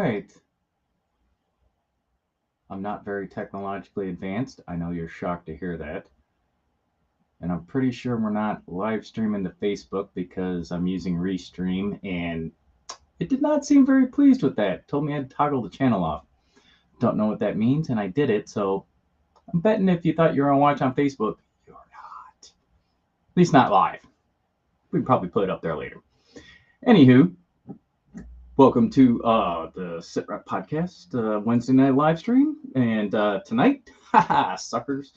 right. I'm not very technologically advanced. I know you're shocked to hear that. And I'm pretty sure we're not live streaming to Facebook because I'm using Restream and it did not seem very pleased with that. Told me I'd toggle the channel off. Don't know what that means, and I did it, so I'm betting if you thought you were on watch on Facebook, you're not. At least not live. We can probably put it up there later. Anywho, welcome to the Sitrep podcast Wednesday night live stream. And tonight, haha, suckers,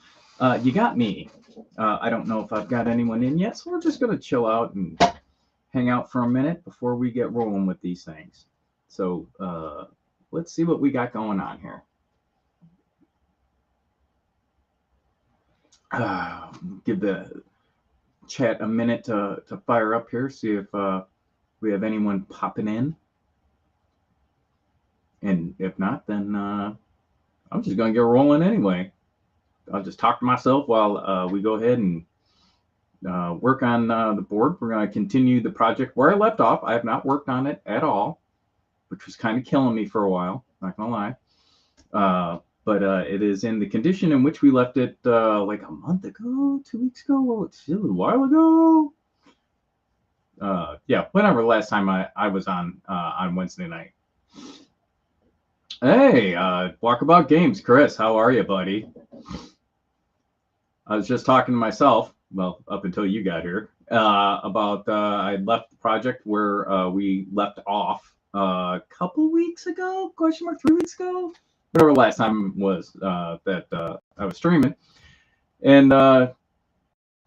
you got me. I don't know if I've got anyone in yet, so we're just going to chill out and hang out for a minute before we get rolling with these things. So let's see what we got going on here. Give the chat a minute to fire up here, see if we have anyone popping in. And if not, then I'm just going to get rolling anyway. I'll just talk to myself while we go ahead and work on the board. We're going to continue the project where I left off. I have not worked on it at all, which was kind of killing me for a while, not going to lie. But it is in the condition in which we left it like a month ago, 2 weeks ago. Well, it's a little while ago. Yeah, whenever the last time I was on Wednesday night. Hey, Walkabout Games, Chris, how are you, buddy? I was just talking to myself, well, up until you got here, about I left the project where we left off a couple weeks ago, question mark, 3 weeks ago, whatever the last time was that I was streaming. And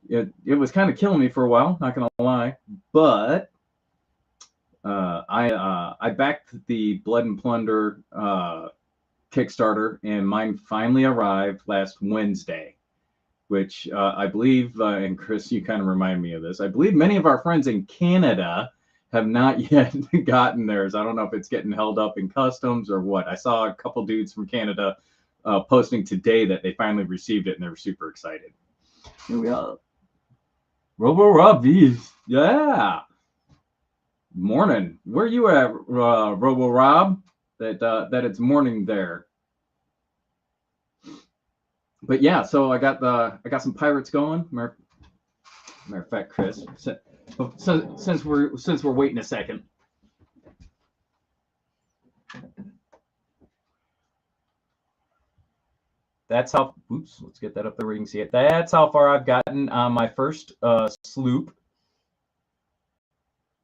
it was kind of killing me for a while, not going to lie, but I backed the Blood and Plunder Kickstarter, and mine finally arrived last Wednesday, which I believe, and Chris, you kind of remind me of this, I believe many of our friends in Canada have not yet gotten theirs. I don't know if it's getting held up in customs or what. I saw a couple dudes from Canada posting today that they finally received it, and they were super excited. Here we are. Robo Rob V's. Yeah. Morning. Where you at, Robo Rob? That it's morning there. But yeah, so I got some pirates going. Matter of fact, Chris, since we're waiting a second. That's how. Oops, let's get that up there where you can see it. That's how far I've gotten on my first sloop.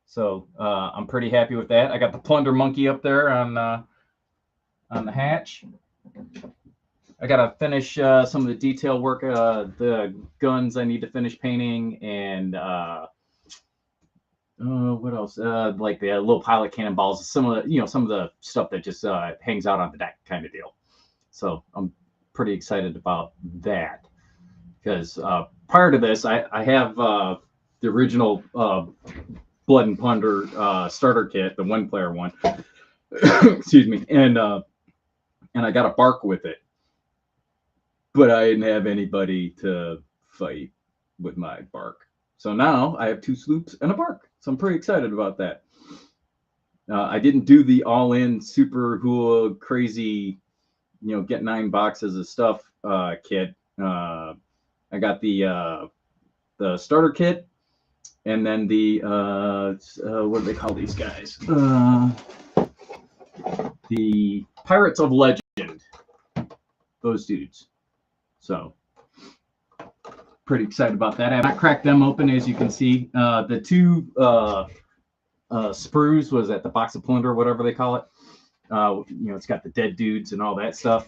So I'm pretty happy with that. I got the plunder monkey up there on the hatch. I got to finish some of the detail work, the guns I need to finish painting, and what else? Like the little pilot cannonballs, some of the stuff that just hangs out on the deck kind of deal. So I'm pretty excited about that because prior to this, I have the original Blood and Plunder starter kit, the one-player one. Excuse me, and I got a bark with it, but I didn't have anybody to fight with my bark. So now I have 2 sloops and a bark. So I'm pretty excited about that. I didn't do the all-in super cool, crazy, get 9 boxes of stuff kit. I got the starter kit, and then the what do they call these guys? The Pirates of Legend. Those dudes. So pretty excited about that. I have not cracked them open, as you can see. The 2 sprues was at the box of plunder, whatever they call it. It's got the dead dudes and all that stuff,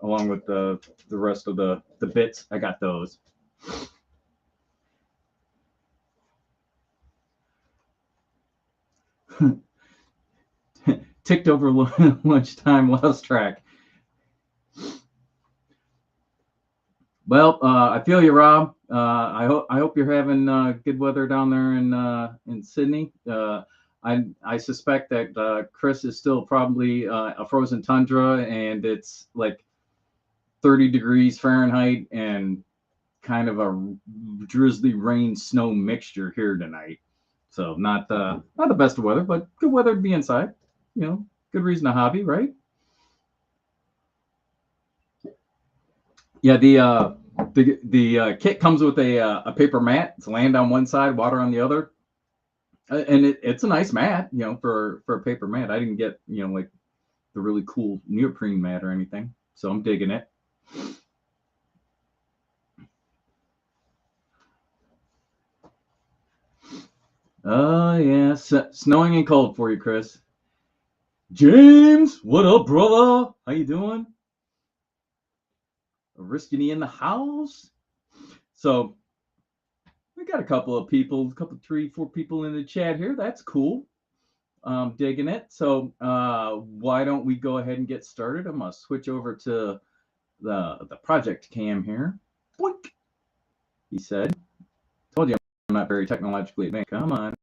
along with the rest of the bits. I got those. Ticked over lunchtime, lost track. Well, I feel you, Rob. I hope you're having good weather down there in Sydney. I suspect that Chris is still probably a frozen tundra, and it's like 30 degrees Fahrenheit and kind of a drizzly rain snow mixture here tonight. So not the best of weather, but good weather to be inside. Good reason to hobby, right? Yeah, the kit comes with a paper mat. It's land on one side, water on the other, and it's a nice mat. For a paper mat. I didn't get like the really cool neoprene mat or anything, so I'm digging it. Oh yeah, snowing and cold for you, Chris. James, what up, brother? How you doing? Risky in the house. So we got a couple of people, three, four people in the chat here. That's cool. Digging it. So why don't we go ahead and get started? I'm gonna switch over to the project cam here. Boink. He said, "Told you I'm not very technologically advanced. Come on,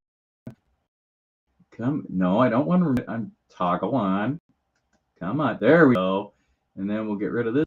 come. No, I don't want to. I'm toggle on. Come on, there we go. And then we'll get rid of this."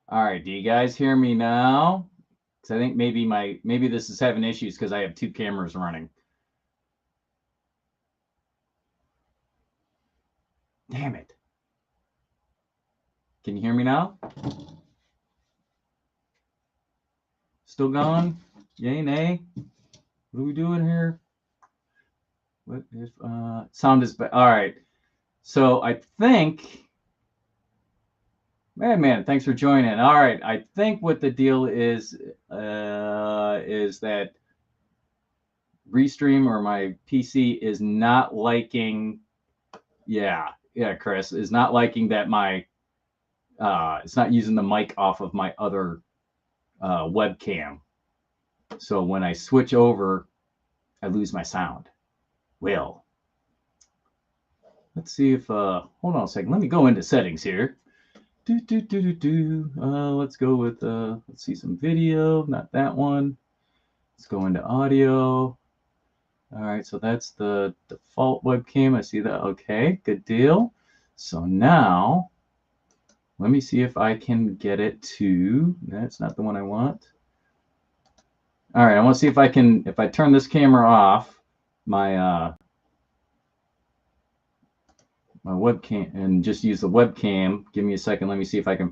All right, do you guys hear me now? Because I think maybe this is having issues because I have two cameras running. Damn it. Can you hear me now? Still going? Yay, nay? What are we doing here? What if sound is all right? So I think, man, thanks for joining. All right, I think what the deal is that Restream or my PC is not liking. Yeah, Chris is not liking that my it's not using the mic off of my other webcam. So when I switch over, I lose my sound. Well, let's see if hold on a second. Let me go into settings here. Let's go with let's see some video, not that one. Let's go into audio. All right, so that's the default webcam. I see that. Okay, good deal. So now let me see if I can get it to, that's not the one I want. All right, I want to see if I can, if I turn this camera off, my my webcam, and just use the webcam. Give me a second. Let me see if I can.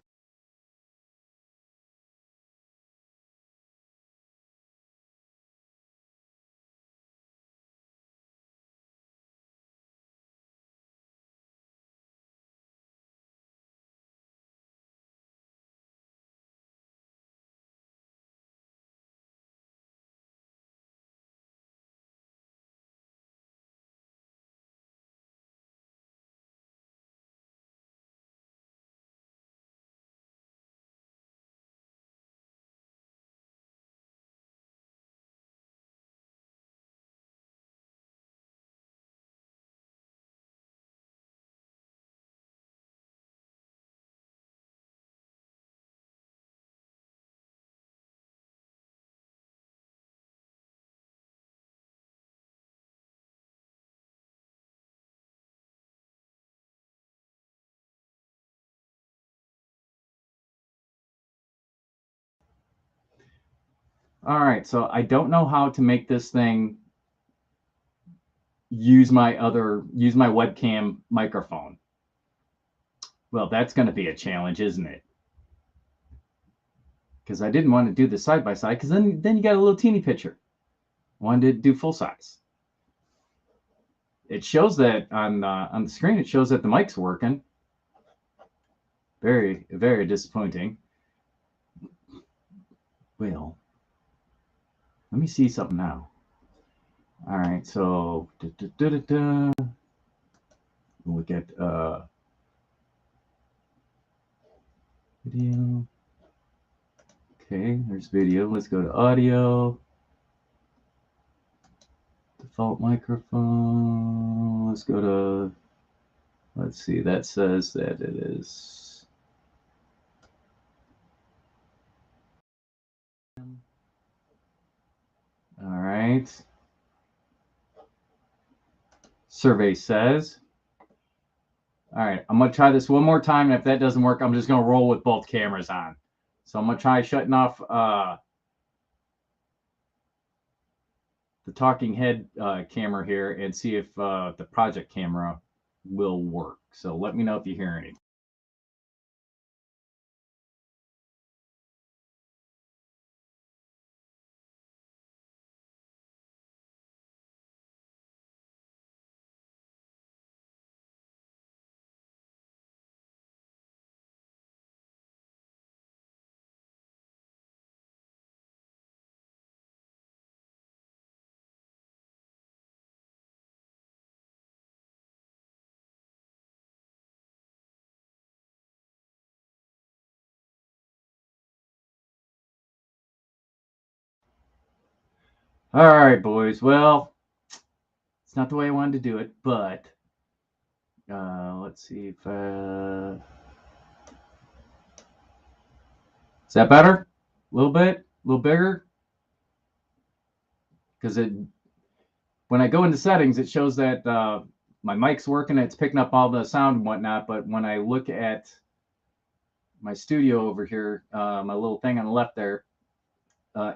All right, so I don't know how to make this thing use my webcam microphone. Well, that's going to be a challenge, isn't it? Because I didn't want to do the side by side, because then you got a little teeny picture. I wanted to do full size. It shows that on the screen. It shows that the mic's working. Very, very disappointing. Well, let me see something now. All right, so we'll look at video. Okay, there's video. Let's go to audio. Default microphone. Let's go to, let's see, that says that it is. All right. Survey says. All right, I'm going to try this one more time. And if that doesn't work, I'm just going to roll with both cameras on. So I'm going to try shutting off the talking head camera here and see if the project camera will work. So let me know if you hear anything. All right, boys. Well, it's not the way I wanted to do it, but let's see if is that better? A little bit, a little bigger, because when I go into settings, it shows that my mic's working, it's picking up all the sound and whatnot. But when I look at my studio over here, my little thing on the left there,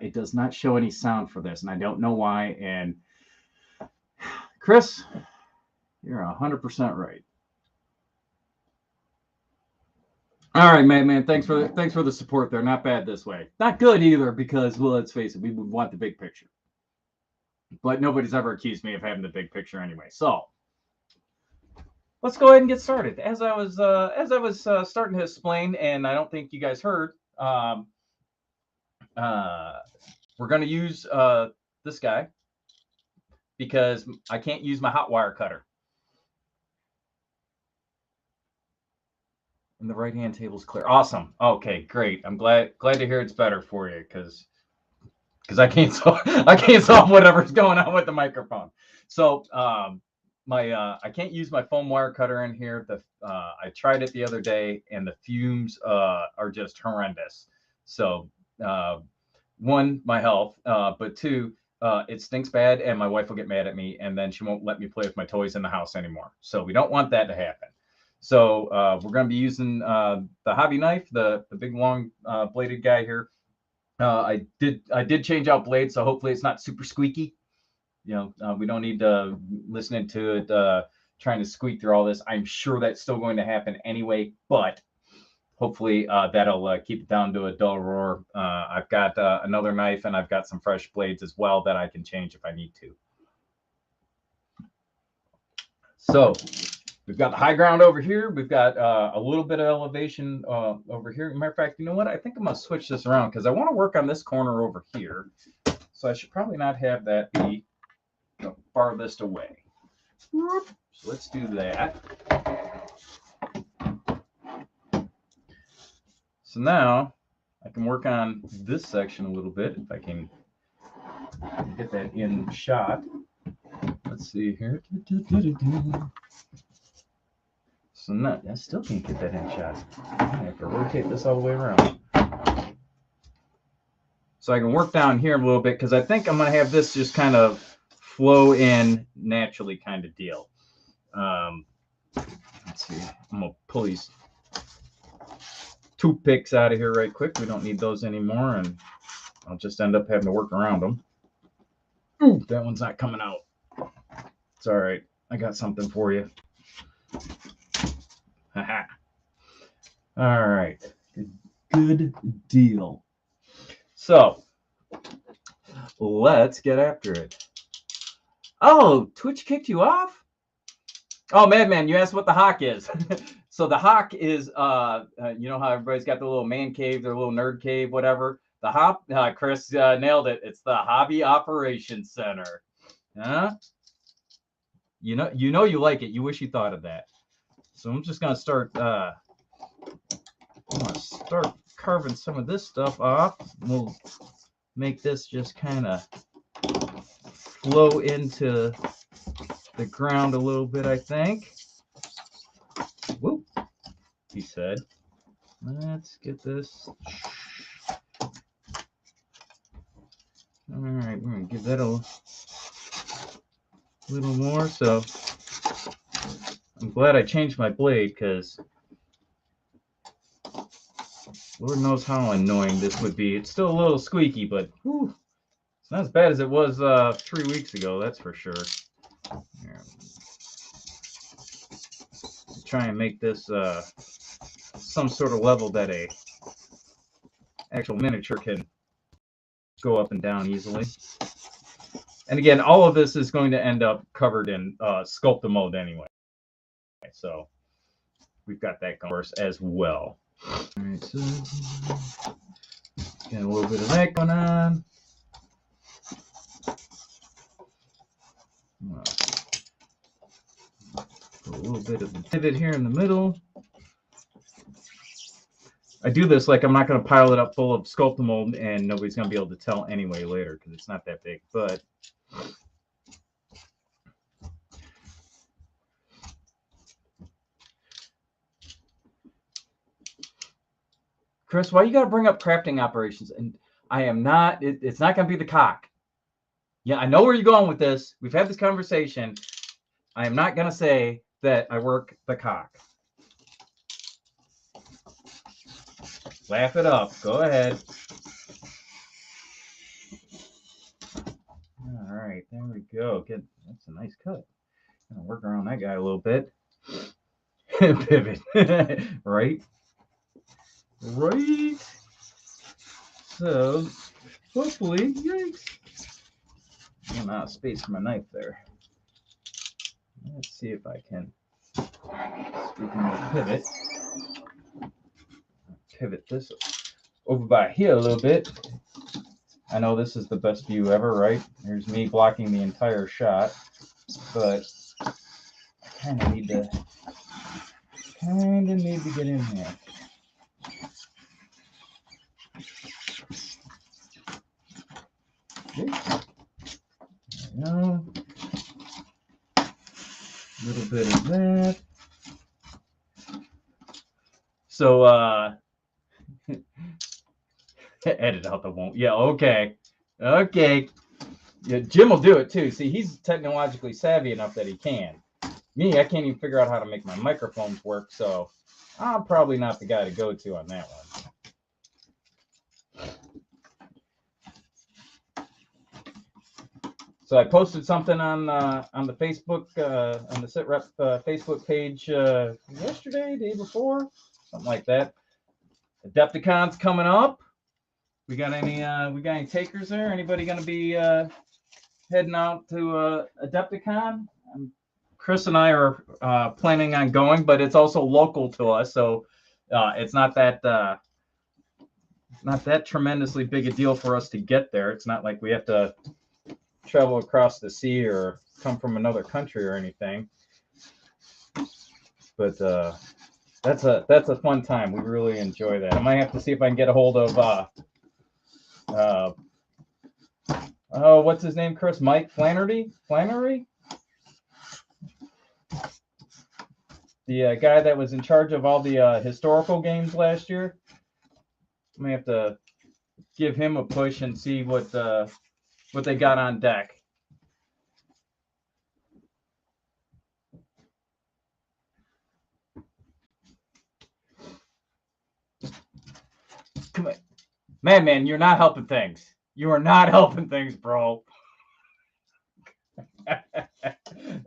it does not show any sound for this, and I don't know why. And Chris, you're 100% right. All right, man. Thanks for the support there. Not bad this way. Not good either, because, well, let's face it, we would want the big picture. But nobody's ever accused me of having the big picture anyway. So let's go ahead and get started. As I was starting to explain, and I don't think you guys heard, we're going to use this guy because I can't use my hot wire cutter. And the right-hand table's clear. Awesome. Okay, great. I'm glad to hear it's better for you, because I can't solve whatever's going on with the microphone. So I can't use my foam wire cutter in here. I tried it the other day, and the fumes are just horrendous. So one, my health, but two, it stinks bad, and my wife will get mad at me, and then she won't let me play with my toys in the house anymore. So we don't want that to happen. So we're going to be using the hobby knife, the big long bladed guy here. I did change out blades, so hopefully it's not super squeaky. You know, we don't need to listening to it trying to squeak through all this. I'm sure that's still going to happen anyway, but hopefully that'll keep it down to a dull roar. I've got another knife, and I've got some fresh blades as well that I can change if I need to. So we've got the high ground over here. We've got a little bit of elevation over here. Matter of fact, you know what? I think I'm going to switch this around, because I want to work on this corner over here. So I should probably not have that be the farthest away. So let's do that. So now I can work on this section a little bit, if I can get that in shot. Let's see here. So no, I still can't get that in shot. I have to rotate this all the way around. So I can work down here a little bit, because I think I'm going to have this just kind of flow in naturally kind of deal. Let's see. I'm going to pull these toothpicks out of here right quick. We don't need those anymore. And I'll just end up having to work around them. Ooh, that one's not coming out. It's all right. I got something for you. Haha. All right. Good deal. So let's get after it. Oh, Twitch kicked you off? Oh, Madman, you asked what the HOC is. So the HOC is, you know how everybody's got the little man cave, their little nerd cave, whatever. The HOC, Chris nailed it. It's the Hobby Operations Center. Huh? You know you like it. You wish you thought of that. So I'm just gonna start. Start carving some of this stuff off. We'll make this just kind of flow into the ground a little bit, I think. Whoop, he said. Let's get this. All right, we're gonna give that a little more. So I'm glad I changed my blade, because Lord knows how annoying this would be. It's still a little squeaky, but whew, it's not as bad as it was 3 weeks ago, that's for sure. Here. Try and make this some sort of level that a actual miniature can go up and down easily. And again, all of this is going to end up covered in sculptor mode anyway. So we've got that going as well. All right, so got a little bit of that going on. Put a little bit of the pivot here in the middle. I do this like I'm not going to pile it up full of sculptor mold, and nobody's going to be able to tell anyway later because it's not that big. But Chris, why you got to bring up crafting operations? And I am not. It's not going to be the cock. Yeah, I know where you're going with this. We've had this conversation. I am not going to say that I work the cock. Laugh it up. Go ahead. All right, there we go. Good. That's a nice cut. Gonna work around that guy a little bit. Pivot. Right? Right. So, hopefully, yikes. I'm out of space for my knife there. Let's see if I can. Speaking of pivot, pivot this over by here a little bit. I know this is the best view ever, right? Here's me blocking the entire shot, but I kind of need to get in here. Okay. There we go. A little bit of that. So, edit out the won't. Yeah, okay. Okay. Yeah, Jim will do it too. See, he's technologically savvy enough that he can. Me, I can't even figure out how to make my microphones work, so I'm probably not the guy to go to on that one. So I posted something on the Facebook, on the Sitrep Facebook page yesterday, day before, something like that. Adepticon's coming up. We got any takers there? Anybody going to be heading out to Adepticon? Chris and I are planning on going, but it's also local to us, so it's not that tremendously big a deal for us to get there. It's not like we have to travel across the sea or come from another country or anything. But that's a fun time. We really enjoy that. I might have to see if I can get a hold of what's his name, Chris? Mike Flannery? The guy that was in charge of all the historical games last year. I may have to give him a push and see what they got on deck. Come on. Man, you're not helping things. You are not helping things, bro.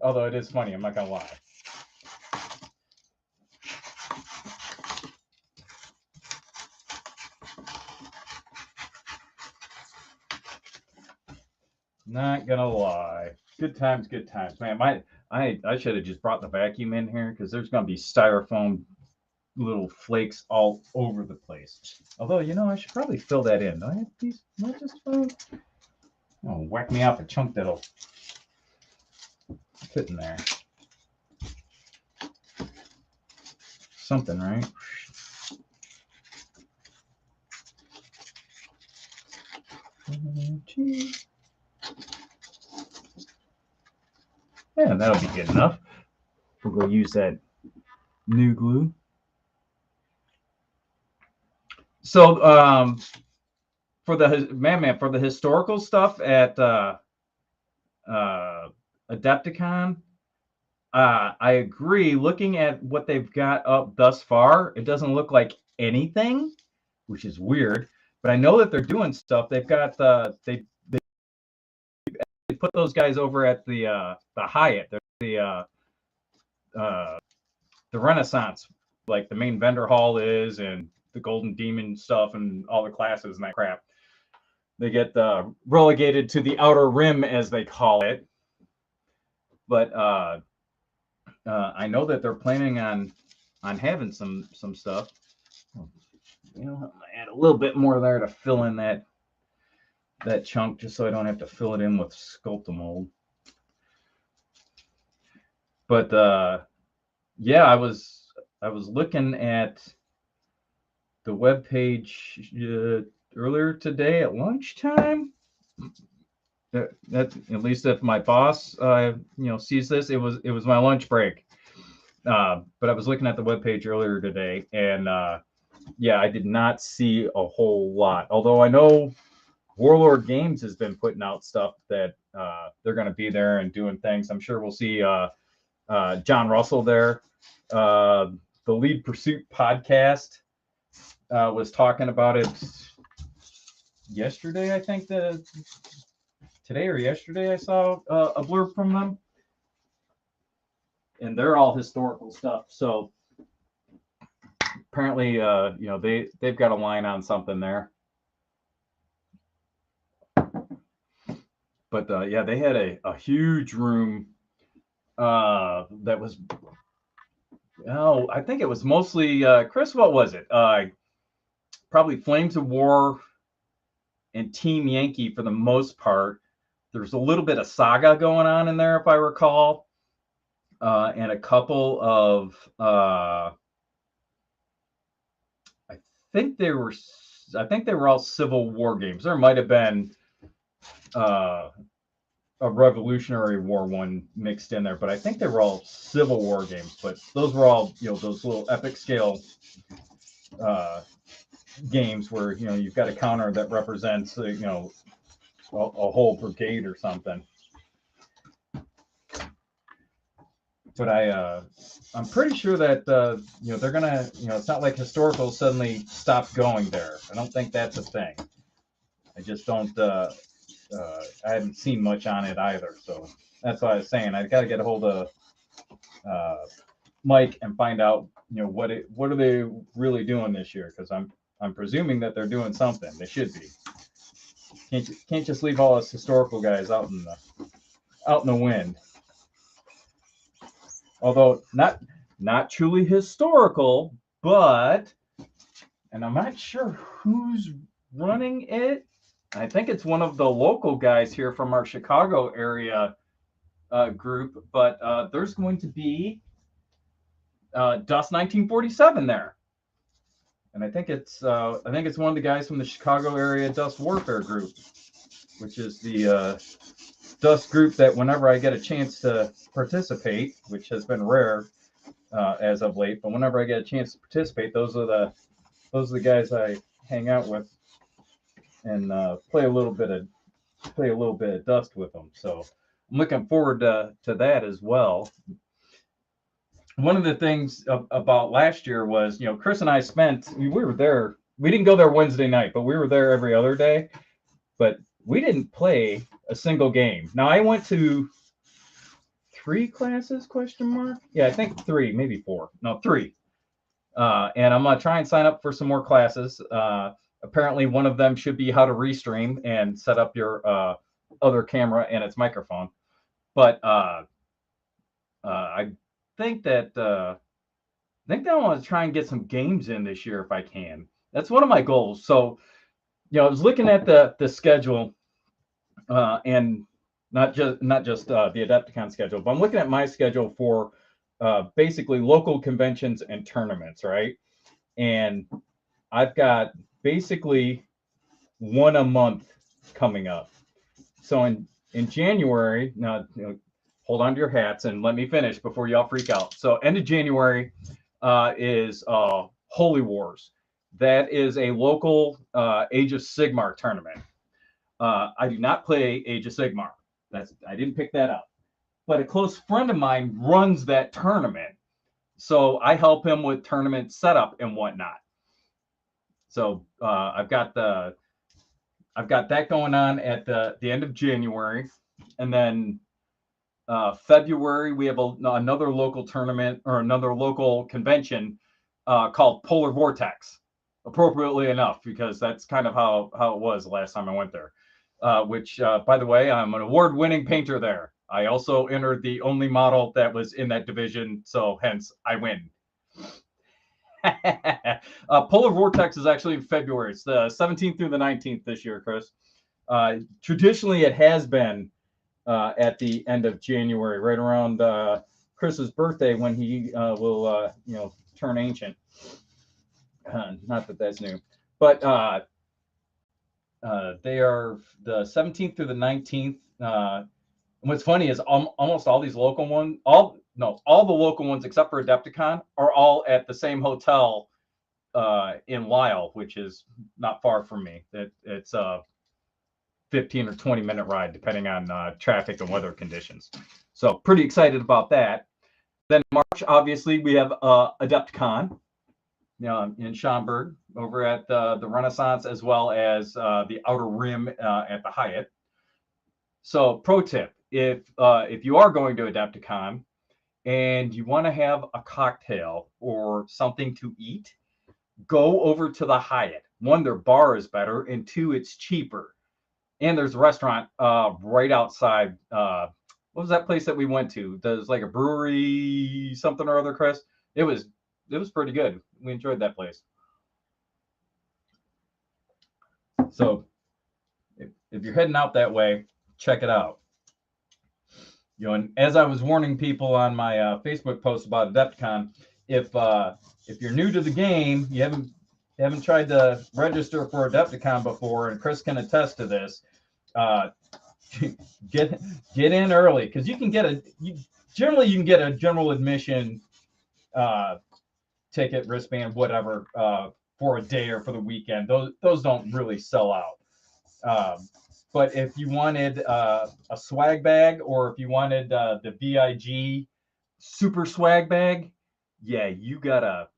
Although it is funny, I'm not gonna lie. Not gonna lie. Good times, man. I should have just brought the vacuum in here because there's gonna be styrofoam little flakes all over the place. Although, I should probably fill that in. Do I have these? Not just whack me off a chunk that'll fit in there. Something, right? Yeah, that'll be good enough. We'll go use that new glue. So, for the historical stuff at Adepticon, I agree. Looking at what they've got up thus far, it doesn't look like anything, which is weird. But I know that they're doing stuff. They've got they put those guys over at the Hyatt. They're the Renaissance, like the main vendor hall is, and the Golden Demon stuff, and all the classes and that crap. They get relegated to the outer rim, as they call it. But I know that they're planning on having some stuff. I'm gonna add a little bit more there to fill in that chunk, just so I don't have to fill it in with Sculptamold. But yeah, I was looking at the web page earlier today at lunchtime. That at least if my boss sees this, it was my lunch break. But I was looking at the webpage earlier today, and yeah, I did not see a whole lot. Although I know Warlord Games has been putting out stuff that they're going to be there and doing things. I'm sure we'll see John Russell there. The Lead Pursuit podcast was talking about it yesterday. I think today or yesterday I saw a blurb from them, and they're all historical stuff. So apparently, they've got a line on something there. But yeah, they had a huge room that was, I think it was mostly Chris. What was it? Probably Flames of War and Team Yankee for the most part. There's a little bit of Saga going on in there, if I recall, and a couple of I think they were all Civil War games. There might have been a Revolutionary War one mixed in there, but I think they were all Civil War games. But those were all those little epic scale games where you've got a counter that represents a whole brigade or something. But I'm pretty sure that they're gonna it's not like historical suddenly stopped going there. I don't think that's a thing. I just don't I haven't seen much on it either. So that's why I was saying I got to get a hold of Mike and find out what are they really doing this year, because I'm presuming that they're doing something. They should be. Can't just leave all us historical guys out in the wind. Although not truly historical, and I'm not sure who's running it. I think it's one of the local guys here from our Chicago area group, but there's going to be Dust 1947 there. And I think it's one of the guys from the Chicago area Dust Warfare group, which is the Dust group that whenever I get a chance to participate, which has been rare as of late, but whenever I get a chance to participate, those are the guys I hang out with and play a little bit of Dust with them. So I'm looking forward to that as well. One of the things about last year was, Chris and I we were there. We didn't go there Wednesday night, but we were there every other day. but we didn't play a single game. Now I went to 3 classes, question mark? Yeah, I think 3, maybe 4. No, 3. And I'm going to try and sign up for some more classes. Apparently one of them should be how to restream and set up your other camera and its microphone. But I think that I want to try and get some games in this year if I can. That's one of my goals. So, I was looking at the schedule, and not just the Adepticon schedule, but I'm looking at my schedule for basically local conventions and tournaments, right? And I've got basically one a month coming up. So in January, now hold on to your hats and let me finish before y'all freak out. So end of January is Holy Wars. That is a local Age of Sigmar tournament. I do not play Age of Sigmar. I didn't pick that up. But a close friend of mine runs that tournament. So I help him with tournament setup and whatnot. So I've got that going on at the end of January. And then February, we have another local tournament or another local convention called Polar Vortex. Appropriately enough, because that's kind of how it was the last time I went there. Which, by the way, I'm an award-winning painter there. I also entered the only model that was in that division, so hence I win. Polar Vortex is actually in February. It's the 17th through the 19th this year, Chris. Traditionally, it has been at the end of January, right around Chris's birthday, when he will, turn ancient. Not that that's new, but they are the 17th through the 19th. And what's funny is almost all these local ones, all the local ones except for Adepticon are all at the same hotel in Lisle, which is not far from me. It's a 15 or 20-minute ride, depending on traffic and weather conditions. So pretty excited about that. Then March, obviously, we have Adepticon. In Schaumburg over at the Renaissance, as well as the Outer Rim at the Hyatt. So pro tip, if you are going to Adepticon and you want to have a cocktail or something to eat, go over to the Hyatt. 1, their bar is better, and 2, it's cheaper. And there's a restaurant right outside. What was that place that we went to? There's like a brewery, something or other, Chris. It was pretty good. We enjoyed that place. So if you're heading out that way, check it out. And as I was warning people on my Facebook post about Adepticon, if you're new to the game, you haven't tried to register for Adepticon before, and Chris can attest to this, get in early, because you can get a general admission ticket, wristband, whatever, for a day or for the weekend. Those don't really sell out. But if you wanted a swag bag, or if you wanted the VIG super swag bag, yeah, you gotta.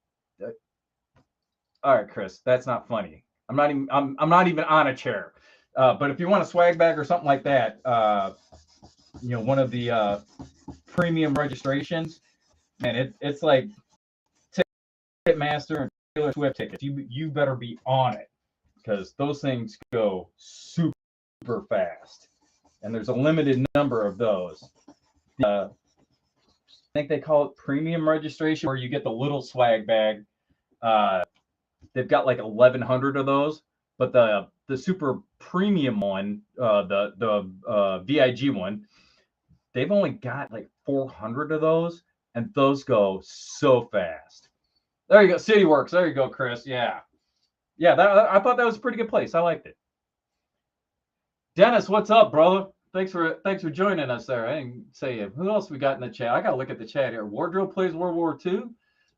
All right, Chris, that's not funny. I'm not even on a chair. But if you want a swag bag or something like that, one of the premium registrations, man, it's like Ticketmaster and Taylor Swift tickets. You better be on it, because those things go super fast, and there's a limited number of those. I think they call it premium registration, where you get the little swag bag. They've got like 1,100 of those, but the super premium one, the VIG one, they've only got like 400 of those, and those go so fast. There you go, CityWorks. There you go, Chris. Yeah. I thought that was a pretty good place. I liked it. Dennis, what's up, brother? Thanks for joining us there. I didn't say it. Who else we got in the chat? I gotta look at the chat here. Wardrobe plays World War II.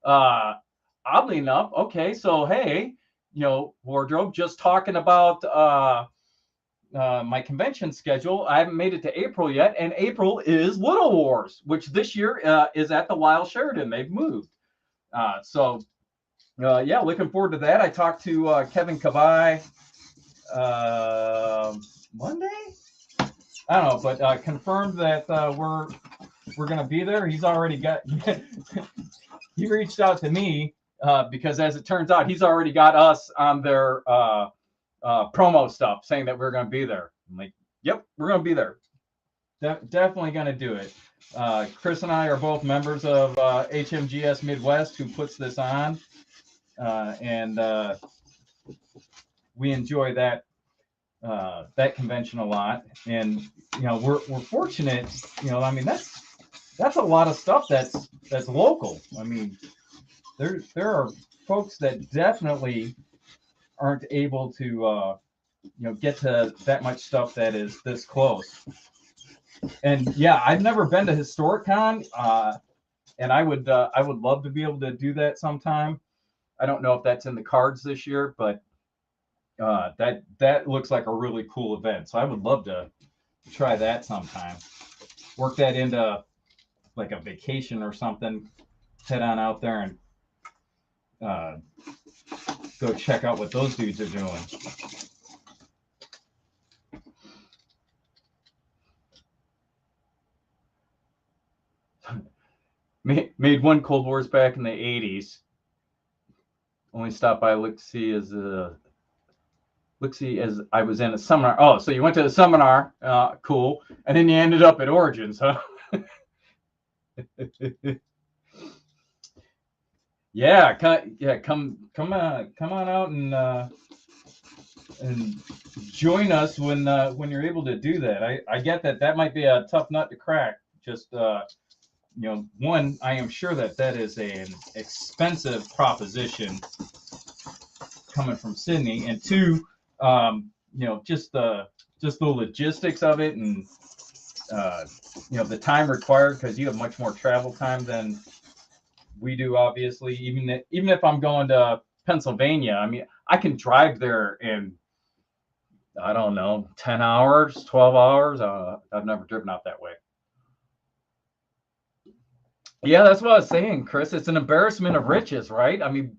Oddly enough, okay. So hey, Wardrobe, just talking about my convention schedule. I haven't made it to April yet, and April is Little Wars, which this year is at the Lisle Sheridan. They've moved. Looking forward to that. I talked to Kevin Cabai Monday. I don't know, but confirmed that we're gonna be there. He's already got. He reached out to me because, as it turns out, he's already got us on their promo stuff, saying that we're gonna be there. I'm like, yep, we're gonna be there. Definitely gonna do it. Chris and I are both members of HMGS Midwest, who puts this on, and we enjoy that convention a lot. And we're fortunate. I mean, that's a lot of stuff that's local. I mean, there are folks that definitely aren't able to get to that much stuff that is this close. And yeah, I've never been to Historic Con, and I would love to be able to do that sometime. I don't know if that's in the cards this year, but that looks like a really cool event. So I would love to try that sometime. Work that into like a vacation or something. Head on out there and go check out what those dudes are doing. Made one Cold Wars back in the 80s. Only stopped by look-see as I was in a seminar. Oh, so you went to the seminar, cool, and then you ended up at Origins, huh? Yeah, come on out and join us when you're able to do that. I get that might be a tough nut to crack. Just one, I am sure that is an expensive proposition coming from Sydney, and two, just the logistics of it, and the time required, because you have much more travel time than we do, obviously. Even if I'm going to Pennsylvania, I mean, I can drive there in, I don't know, 10 hours, 12 hours. I've never driven out that way. Yeah, that's what I was saying, Chris. It's an embarrassment of riches, right? I mean,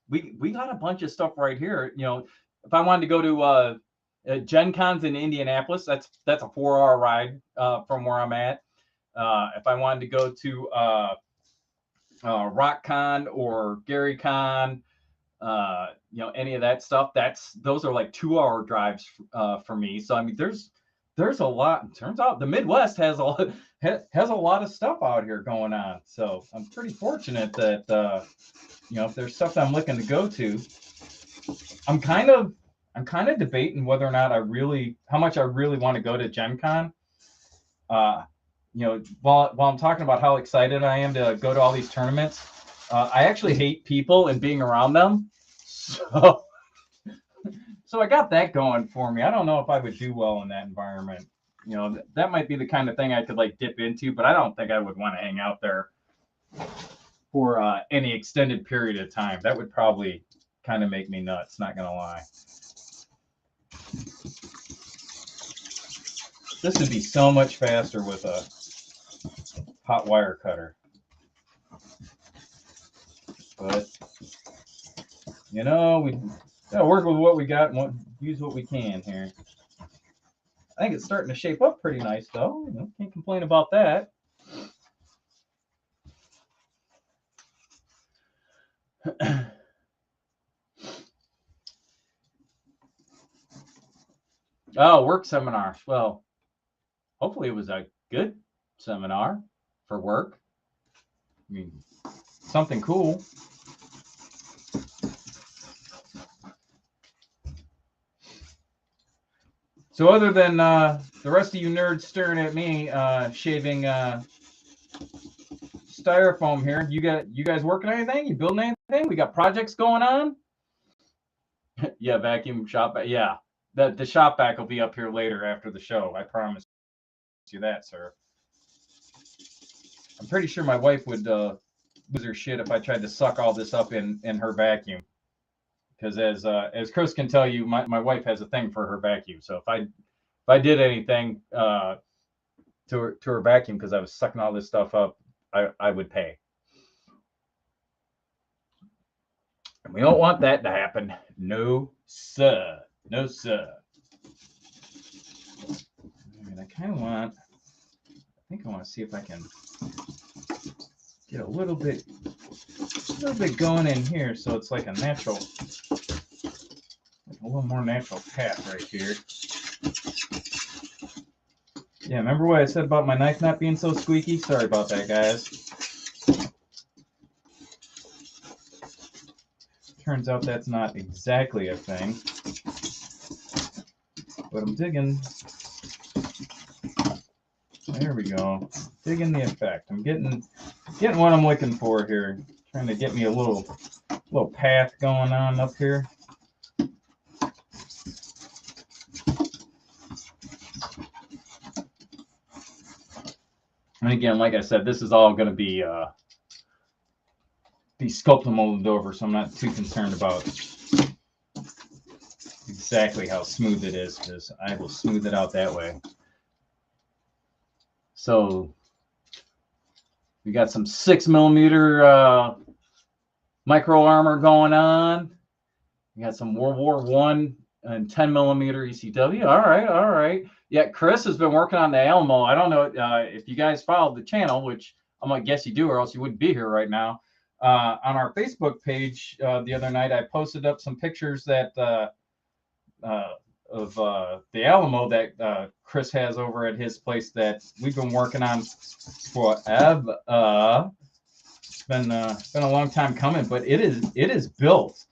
we got a bunch of stuff right here. If I wanted to go to Gen Cons in Indianapolis, that's a 4-hour ride from where I'm at. If I wanted to go to RockCon or GaryCon, any of that stuff, those are like 2-hour drives for me. So I mean, there's a lot. It turns out the Midwest has a lot of stuff out here going on. So I'm pretty fortunate that if there's stuff that I'm looking to go to, I'm kind of debating whether or not how much I really want to go to Gen Con. While I'm talking about how excited I am to go to all these tournaments, I actually hate people and being around them. So I got that going for me. I don't know if I would do well in that environment. That might be the kind of thing I could like dip into, but I don't think I would want to hang out there for any extended period of time. That would probably kind of make me nuts, not gonna lie. This would be so much faster with a hot wire cutter. But we gotta work with what we got and use what we can here. I think it's starting to shape up pretty nice, though. Can't complain about that. Oh, work seminar. Well, hopefully it was a good seminar for work. I mean, something cool. So other than the rest of you nerds staring at me, shaving styrofoam here, you guys working on anything? You building anything? We got projects going on? Yeah, vacuum shop. Yeah, the shop vac will be up here later after the show. I promise you that, sir. I'm pretty sure my wife would lose her shit if I tried to suck all this up in her vacuum. Because as Chris can tell you, my wife has a thing for her vacuum. So if I did anything to her vacuum because I was sucking all this stuff up, I would pay. And we don't want that to happen. No, sir. No, sir. I kind of want, I think I want to see if I can get a little bit going in here, so it's like a natural, like a little more natural path right here. Yeah, remember what I said about my knife not being so squeaky? Sorry about that, guys. Turns out that's not exactly a thing. But I'm digging. There we go. Digging the effect. I'm getting what I'm looking for here. Trying to get me a little path going on up here. And again, like I said, this is all going to be sculpt and molded over, so I'm not too concerned about exactly how smooth it is, because I will smooth it out that way. So we got some 6mm micro armor going on. We got some World War I and 10mm ECW. All right. Yeah, Chris has been working on the Alamo. I don't know if you guys followed the channel, which I'm gonna guess you do, or else you wouldn't be here right now. On our Facebook page the other night, I posted up some pictures that of the Alamo that Chris has over at his place that we've been working on forever. It's been a long time coming, but it is built.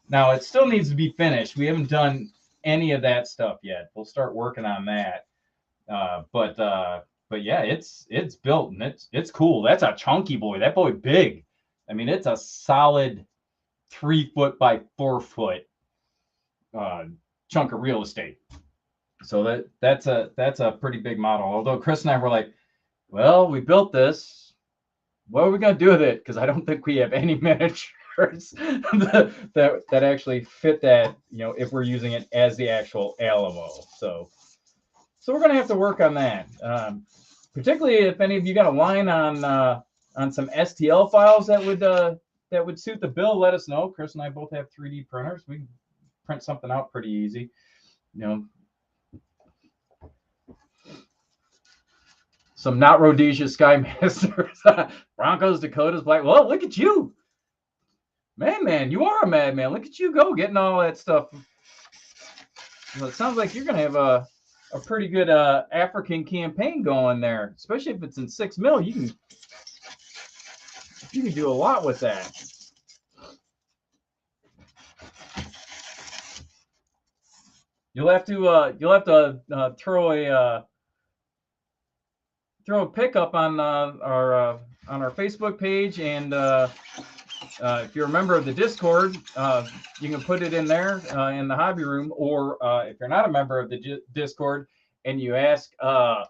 Now it still needs to be finished. We haven't done any of that stuff yet. We'll start working on that. But yeah, it's built and it's cool. That's a chunky boy. That boy big. I mean, it's a solid 3 foot by 4 foot chunk of real estate. So that's a pretty big model. Although Chris and I were like, well, we built this. What are we gonna do with it? Because I don't think we have any miniatures that actually fit that. If we're using it as the actual Alamo. So we're gonna have to work on that. Particularly if any of you got a line on some STL files that would suit the bill, let us know. Chris and I both have 3D printers. We can print something out pretty easy. Some not Rhodesia Skymasters, Broncos, Dakotas, Black. Well, look at you, man. You are a madman. Look at you go getting all that stuff. Well, it sounds like you're gonna have a pretty good African campaign going there, especially if it's in 6mm. You can do a lot with that. You'll have to throw a pic up on our Facebook page, and if you're a member of the Discord, you can put it in there in the hobby room. Or if you're not a member of the Discord and you ask Mr.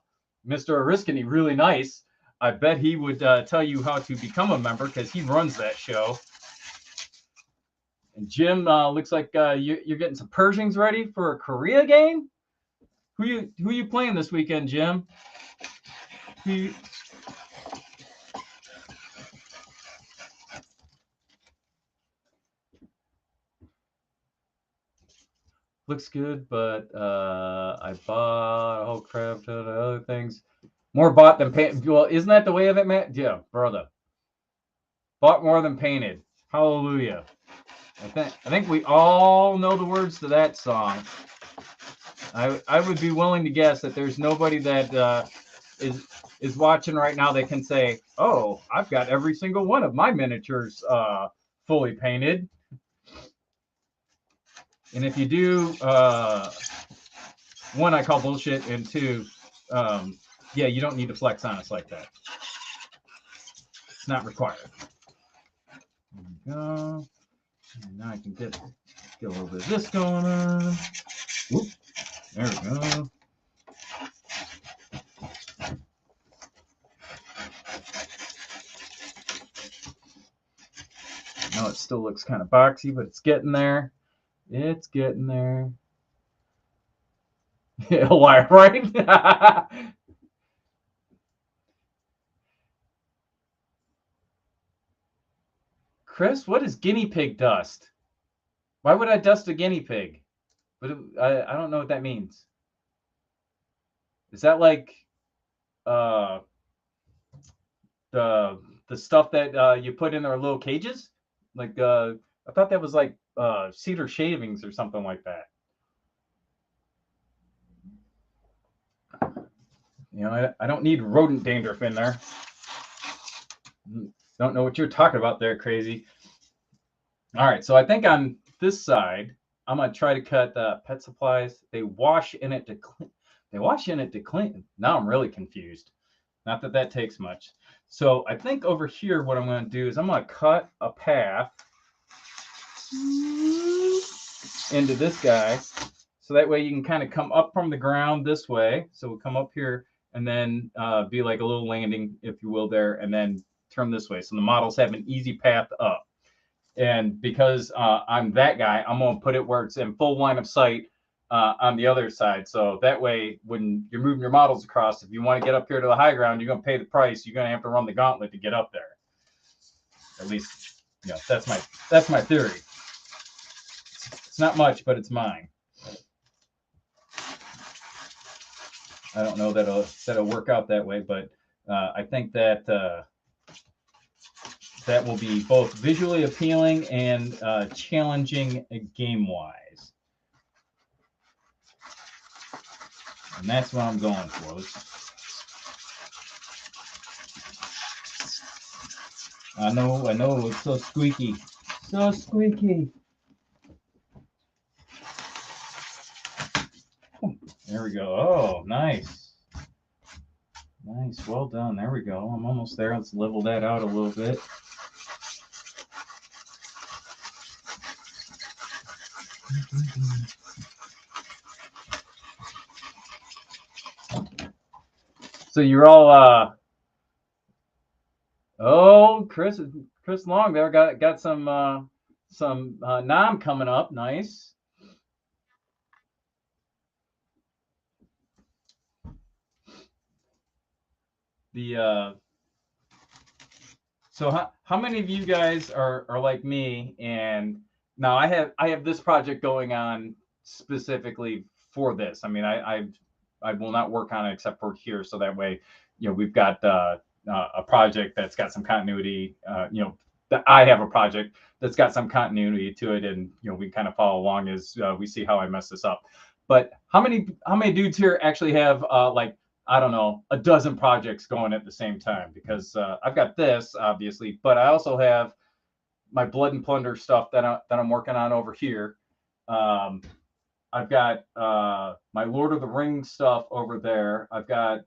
Oriskany really nice, I bet he would tell you how to become a member, because he runs that show. And Jim, looks like you're getting some Pershings ready for a Korea game. Who you playing this weekend, Jim? Looks good, but I bought a whole crap ton of other things. More bought than painted. Well, isn't that the way of it, Matt? Yeah, brother. Bought more than painted. Hallelujah. I think we all know the words to that song. I would be willing to guess that there's nobody that is watching right now that can say, "Oh, I've got every single one of my miniatures fully painted." And if you do, one, I call bullshit, and two, yeah, you don't need to flex on us like that. It's not required. There we go. And now I can get a little bit of this going on. Whoop. There we go. Now it still looks kind of boxy, but it's getting there. It's getting there. Yeah, why, right? Chris, what is guinea pig dust? Why would I dust a guinea pig? But I don't know what that means. Is that like the stuff that you put in their little cages? Like I thought that was like cedar shavings or something like that. You know, I don't need rodent dandruff in there. Don't know what you're talking about there, crazy. All right, so I think on this side, I'm gonna try to cut pet supplies. They wash in it to clean. They wash in it to clean. Now I'm really confused. Not that that takes much. So I think over here, what I'm gonna do is I'm gonna cut a path into this guy. So that way you can kind of come up from the ground this way. So we'll come up here and then be like a little landing, if you will, there, and then turn this way. So the models have an easy path up. And because I'm that guy, I'm going to put it where it's in full line of sight on the other side. So that way, when you're moving your models across, if you want to get up here to the high ground, you're going to pay the price. You're going to have to run the gauntlet to get up there. At least, you know, that's my theory. It's not much, but it's mine. I don't know that it'll work out that way, but I think that that will be both visually appealing and challenging game-wise. And that's what I'm going for. I know, it's so squeaky. So squeaky. There we go. Oh, nice. Nice, well done. There we go. I'm almost there. Let's level that out a little bit. So you're all oh, Chris Long there got some nom coming up. Nice. The so how many of you guys are like me? And now I have this project going on specifically for this. I mean, I will not work on it except for here, so that way, you know, we've got a project that's got some continuity. You know, that I have a project that's got some continuity to it, and you know, we kind of follow along as we see how I mess this up. But how many dudes here actually have like, I don't know, a dozen projects going at the same time? Because I've got this, obviously, but I also have my Blood and Plunder stuff that I'm working on over here. I've got my Lord of the Rings stuff over there. I've got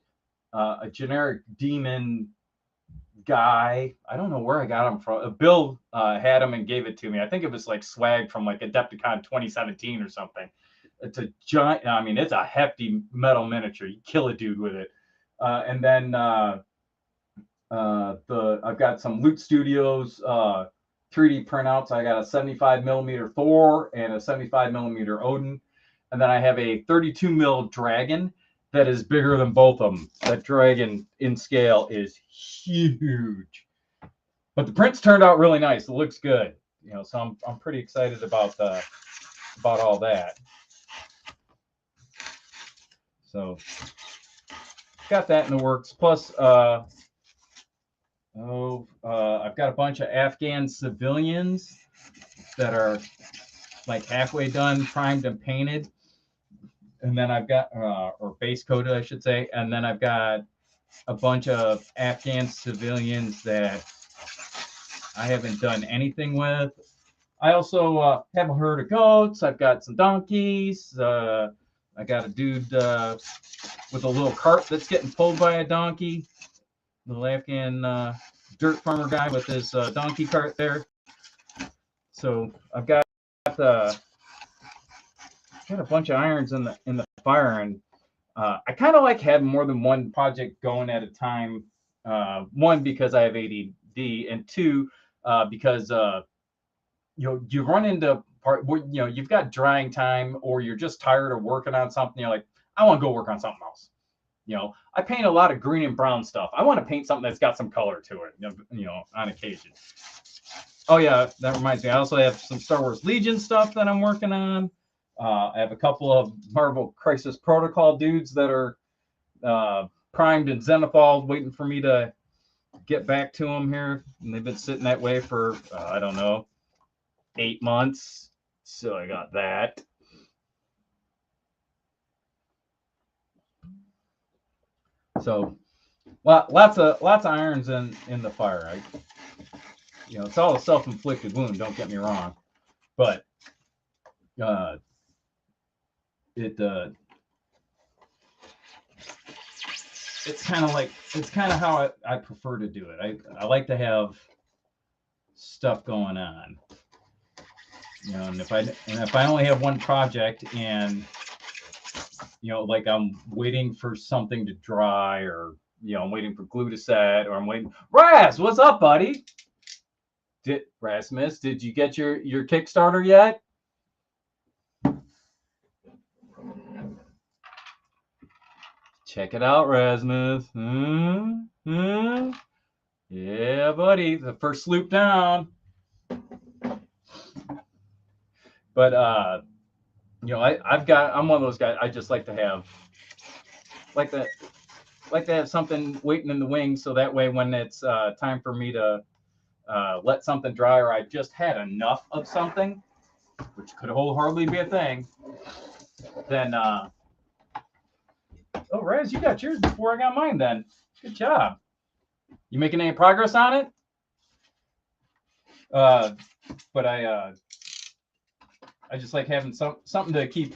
a generic demon guy. I don't know where I got him from. Bill had him and gave it to me. I think it was like swag from like Adepticon 2017 or something. It's a giant, I mean, it's a hefty metal miniature. You kill a dude with it. And then I've got some Loot Studios 3D printouts. I got a 75 millimeter Thor and a 75 millimeter Odin. And then I have a 32 mil dragon that is bigger than both of them. That dragon in scale is huge. But the prints turned out really nice. It looks good. You know, so I'm pretty excited about all that. So got that in the works. Plus, I've got a bunch of Afghan civilians that are like halfway done, primed and painted. And then I've got, or base coated, I should say. And then I've got a bunch of Afghan civilians that I haven't done anything with. I also have a herd of goats. I've got some donkeys. I got a dude with a little cart that's getting pulled by a donkey. Little Afghan dirt farmer guy with his donkey cart there. So I've got a bunch of irons in the fire, and I kind of like having more than one project going at a time. One, because I have ADD, and two, because you run into you've got drying time, or you're just tired of working on something. You're like, I want to go work on something else. You know, I paint a lot of green and brown stuff. I want to paint something that's got some color to it, you know, on occasion. Oh yeah, that reminds me. I also have some Star Wars Legion stuff that I'm working on. I have a couple of Marvel Crisis Protocol dudes that are primed and zenithal, waiting for me to get back to them here. And they've been sitting that way for, I don't know, 8 months. So I got that. So lots of irons in the fire. It's all a self-inflicted wound, don't get me wrong. But it's kind of how I prefer to do it. I like to have stuff going on. And if I only have one project and like I'm waiting for something to dry, or I'm waiting for glue to set, or I'm waiting. Raz, what's up, buddy? Rasmus, did you get your Kickstarter yet? Check it out, Rasmus. Yeah, buddy, the first sloop down. But I'm one of those guys. I just like to have something waiting in the wings, so that way when it's time for me to let something dry, or I just had enough of something, which could wholeheartedly be a thing, then oh, Raz, you got yours before I got mine then. Good job. You making any progress on it? But I just like having something to keep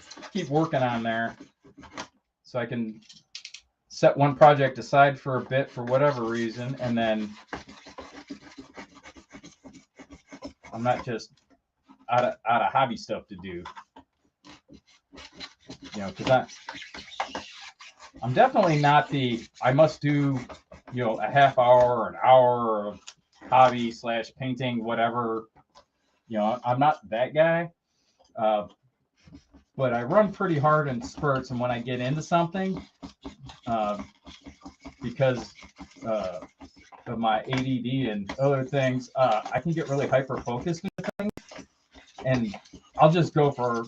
working on there, so I can set one project aside for a bit for whatever reason, and then I'm not just out of hobby stuff to do. Because I'm definitely not I must do a half hour or an hour of hobby / painting, whatever. I'm not that guy. But I run pretty hard in spurts, and when I get into something, because of my ADD and other things, I can get really hyper focused into things, and I'll just go for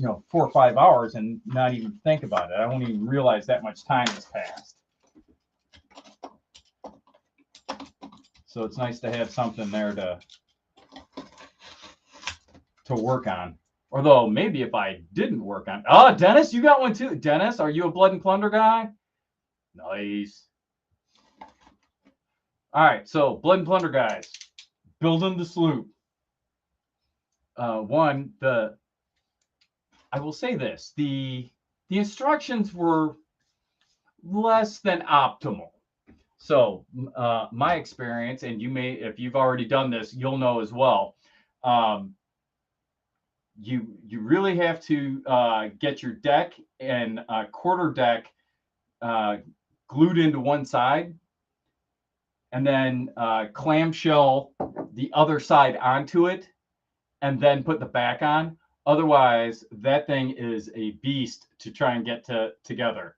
4 or 5 hours and not even think about it. I won't even realize that much time has passed. So it's nice to have something there to work on. Although maybe if I didn't work on, Dennis, you got one too. Dennis, are you a Blood and Plunder guy? Nice. All right, so Blood and Plunder guys, building the sloop. I will say this: the instructions were less than optimal. So my experience, and you may, if you've already done this, you'll know as well. You really have to get your deck and quarter deck glued into one side, and then clamshell the other side onto it, and then put the back on. Otherwise, that thing is a beast to try and get together.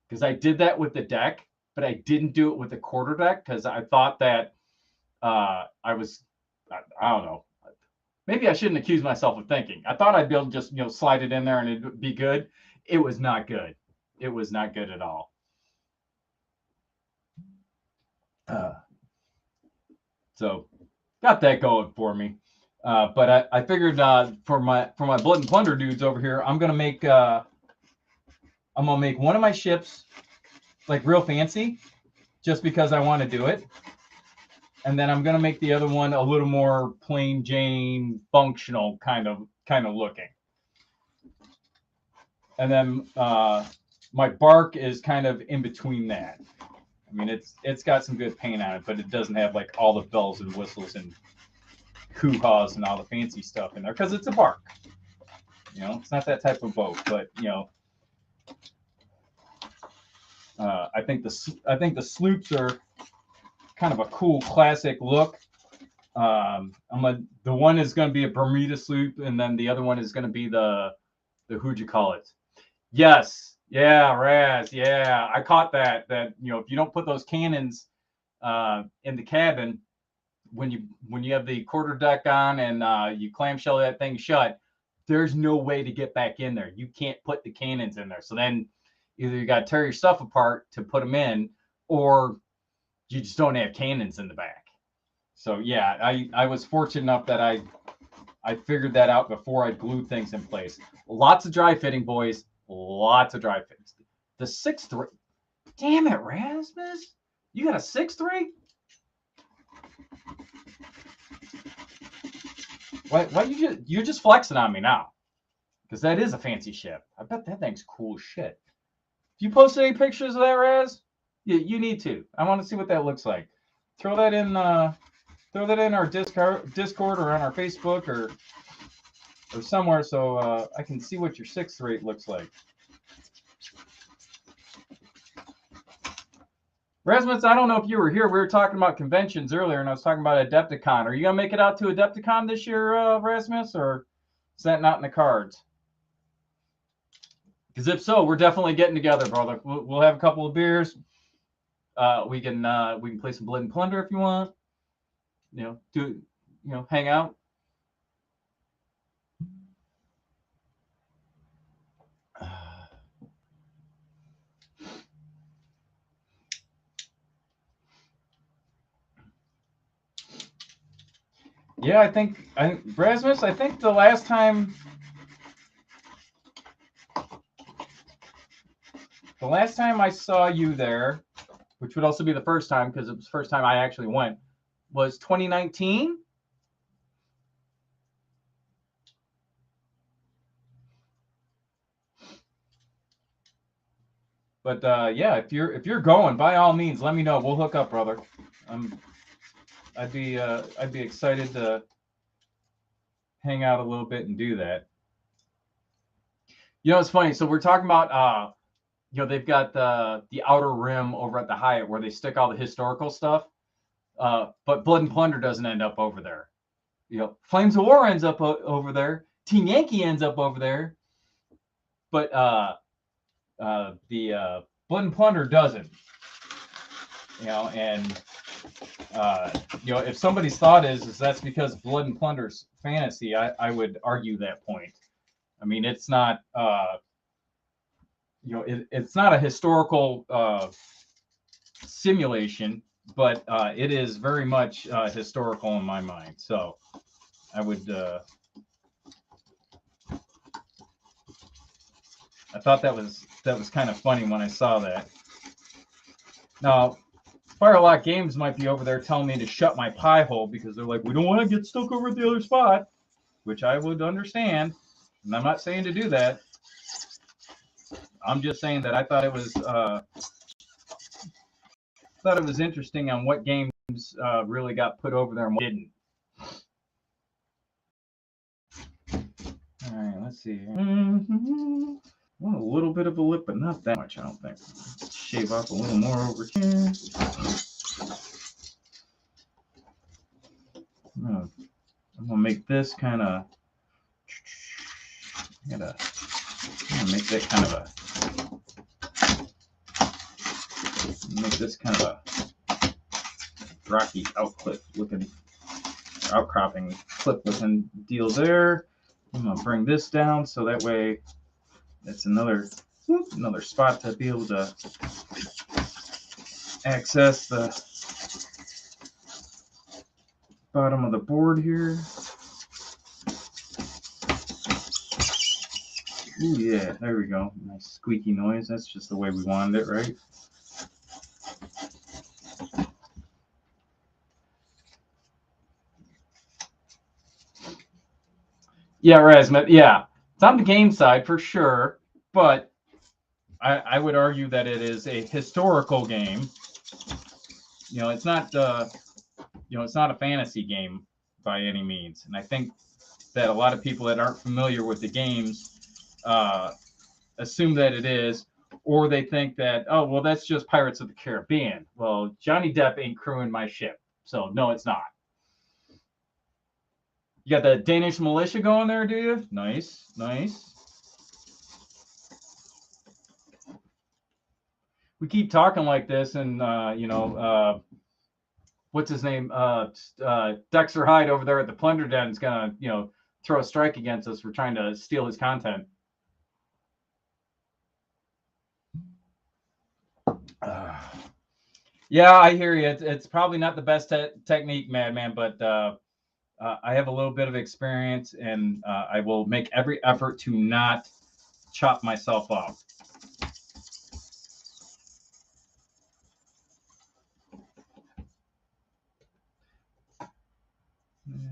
Because I did that with the deck, but I didn't do it with the quarter deck because I thought that I don't know. Maybe I shouldn't accuse myself of thinking. I thought I'd be able to just slide it in there and it'd be good. It was not good. It was not good at all. So got that going for me. But I figured for my Blood and Plunder dudes over here, I'm gonna make one of my ships like real fancy, just because I want to do it, and then I'm gonna make the other one a little more plain Jane, functional kind of looking. And then my bark is kind of in between that. I mean, it's got some good paint on it, but it doesn't have like all the bells and whistles and hoo-haws and all the fancy stuff in there because it's a bark. It's not that type of boat. But I think the sloops are kind of a cool classic look. The one is going to be a Bermuda sloop, and then the other one is going to be the who'd you call it? Yes. Yeah, Raz. Yeah, I caught that if you don't put those cannons in the cabin when you have the quarter deck on and you clamshell that thing shut, there's no way to get back in there. You can't put the cannons in there. So then either you got to tear your stuff apart to put them in, or you just don't have cannons in the back. So yeah, I was fortunate enough that I figured that out before I glued things in place. Lots of dry fitting, boys. Lots of dry fittings. The 6.3. Damn it, Rasmus. You got a 6.3? Why you're just flexing on me now? Because that is a fancy ship. I bet that thing's cool as shit. Do you post any pictures of that, Raz? You need to. I want to see what that looks like. Throw that in our Discord or on our Facebook or somewhere so I can see what your 6.3 looks like. Rasmus, I don't know if you were here. We were talking about conventions earlier, and I was talking about Adepticon. Are you gonna make it out to Adepticon this year, Rasmus, or is that not in the cards? Because if so, we're definitely getting together, brother. We'll have a couple of beers. We can play some Blood and Plunder if you want. Hang out. Yeah, I think Rasmus, I think the last time I saw you there, which would also be the first time because it was the first time I actually went, was 2019. But yeah, if you're going, by all means, let me know. We'll hook up, brother. I'd be excited to hang out a little bit and do that. It's funny. So we're talking about they've got the outer rim over at the Hyatt where they stick all the historical stuff. But Blood and Plunder doesn't end up over there. Flames of War ends up over there. Team Yankee ends up over there. But the Blood and Plunder doesn't. And if somebody's thought is that's because Blood and Plunder's fantasy, I would argue that point. I mean, it's not it's not a historical simulation, but it is very much historical in my mind. So I would I thought that was kind of funny when I saw that. Now, Firelock Games might be over there telling me to shut my pie hole because they're like, we don't want to get stuck over at the other spot, which I would understand. And I'm not saying to do that. I'm just saying that I thought it was interesting on what games really got put over there and what didn't. All right, let's see. Want a little bit of a lip, but not that much, I don't think. Let's shave off a little more over here. I'm gonna make this kind of. I'm gonna make that kind of a. Make this kind of a rocky outclip looking, outcropping clip looking deal there. I'm gonna bring this down so that way it's another spot to be able to access the bottom of the board here. Ooh, yeah, there we go. Nice squeaky noise. That's just the way we wanted it, right? Yeah, Rasmus. Yeah, it's on the game side for sure, but I would argue that it is a historical game. It's not it's not a fantasy game by any means, and I think that a lot of people that aren't familiar with the games assume that it is, or they think that, oh, well, that's just Pirates of the Caribbean. Well, Johnny Depp ain't crewing my ship, so no, it's not. You got the Danish militia going there, do you? Nice, nice. We keep talking like this, and what's his name? Dexter Hyde over there at the Plunder Den is gonna, throw a strike against us for trying to steal his content. Yeah, I hear you. It's probably not the best technique, Madman, but I have a little bit of experience, and I will make every effort to not chop myself up.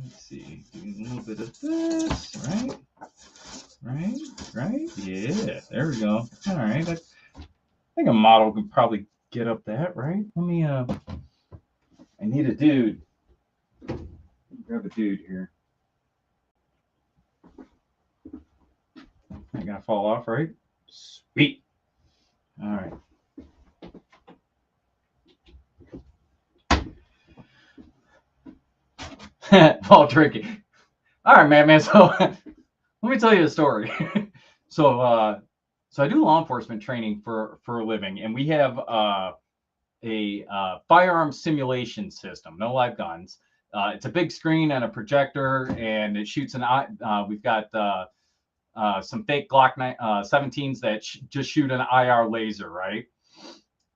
Let's see, do a little bit of this, right? Right? Yeah, there we go. All right, I think a model could probably get up that, right? Let me, I need a dude. Grab a dude here. I gotta fall off, right? Sweet. All right. All tricky. All right, man. So let me tell you a story. so I do law enforcement training for a living, and we have a firearm simulation system. No live guns. It's a big screen and a projector, and it shoots an eye. We've got some fake Glock 17s that just shoot an IR laser, right?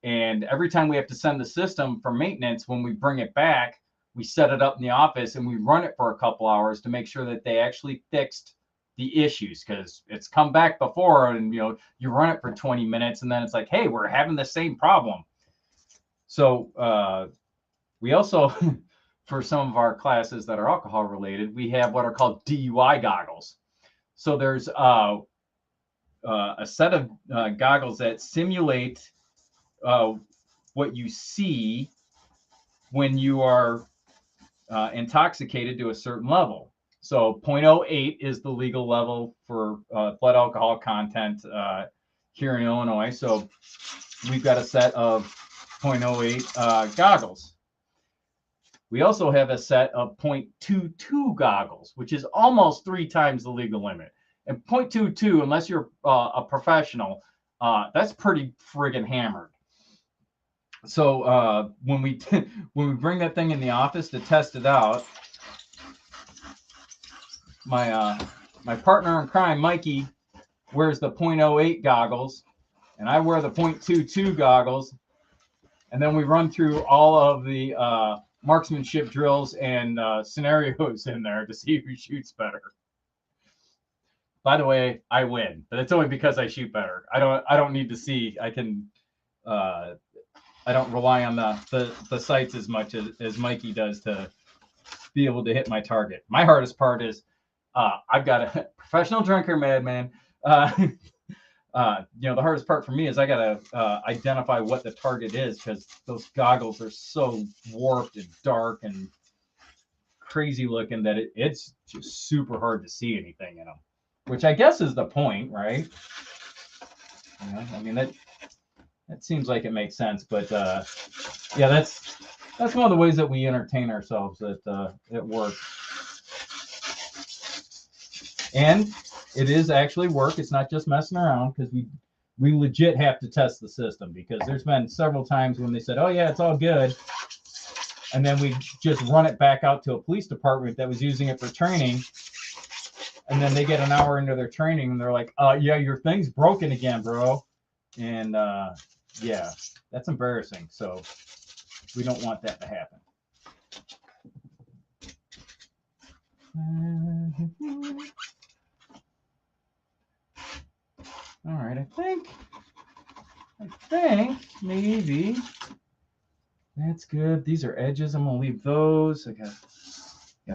And every time we have to send the system for maintenance, when we bring it back, we set it up in the office and we run it for a couple hours to make sure that they actually fixed the issues, because it's come back before, and you run it for 20 minutes and then it's like, hey, we're having the same problem. So we also, for some of our classes that are alcohol related, we have what are called DUI goggles. So there's a set of goggles that simulate what you see when you are intoxicated to a certain level. So 0.08 is the legal level for blood alcohol content here in Illinois. So we've got a set of 0.08 goggles. We also have a set of 0.22 goggles, which is almost 3 times the legal limit. And 0.22, unless you're a professional, that's pretty friggin' hammered. So when we bring that thing in the office to test it out, my partner in crime, Mikey, wears the 0.08 goggles, and I wear the 0.22 goggles, and then we run through all of the marksmanship drills and scenarios in there to see who shoots better. By the way, I win, but it's only because I shoot better. I don't need to see. I can. I don't rely on the sights as much as Mikey does to be able to hit my target. My hardest part is I've got a professional drinker, Madman. The hardest part for me is I got to identify what the target is, because those goggles are so warped and dark and crazy looking that it's just super hard to see anything in them, which I guess is the point, right? I mean, that seems like it makes sense, but yeah, that's one of the ways that we entertain ourselves at work. And it is actually work. It's not just messing around, because we legit have to test the system, because there's been several times when they said, oh yeah, it's all good, and then we just run it back out to a police department that was using it for training, and then they get an hour into their training and they're like, yeah, your thing's broken again, bro. And yeah, that's embarrassing. So we don't want that to happen. All right, I think maybe that's good. These are edges. I'm gonna leave those. I got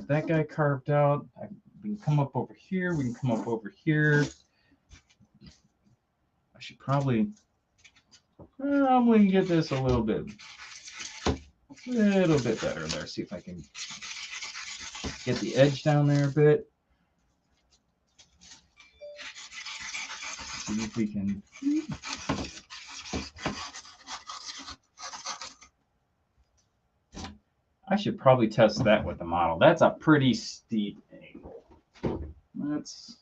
that guy carved out. We can come up over here. We can come up over here. I should probably I'm gonna get this a little bit better there. See if I can get the edge down there a bit. See if we can. I should probably test that with the model. That's a pretty steep angle. Let's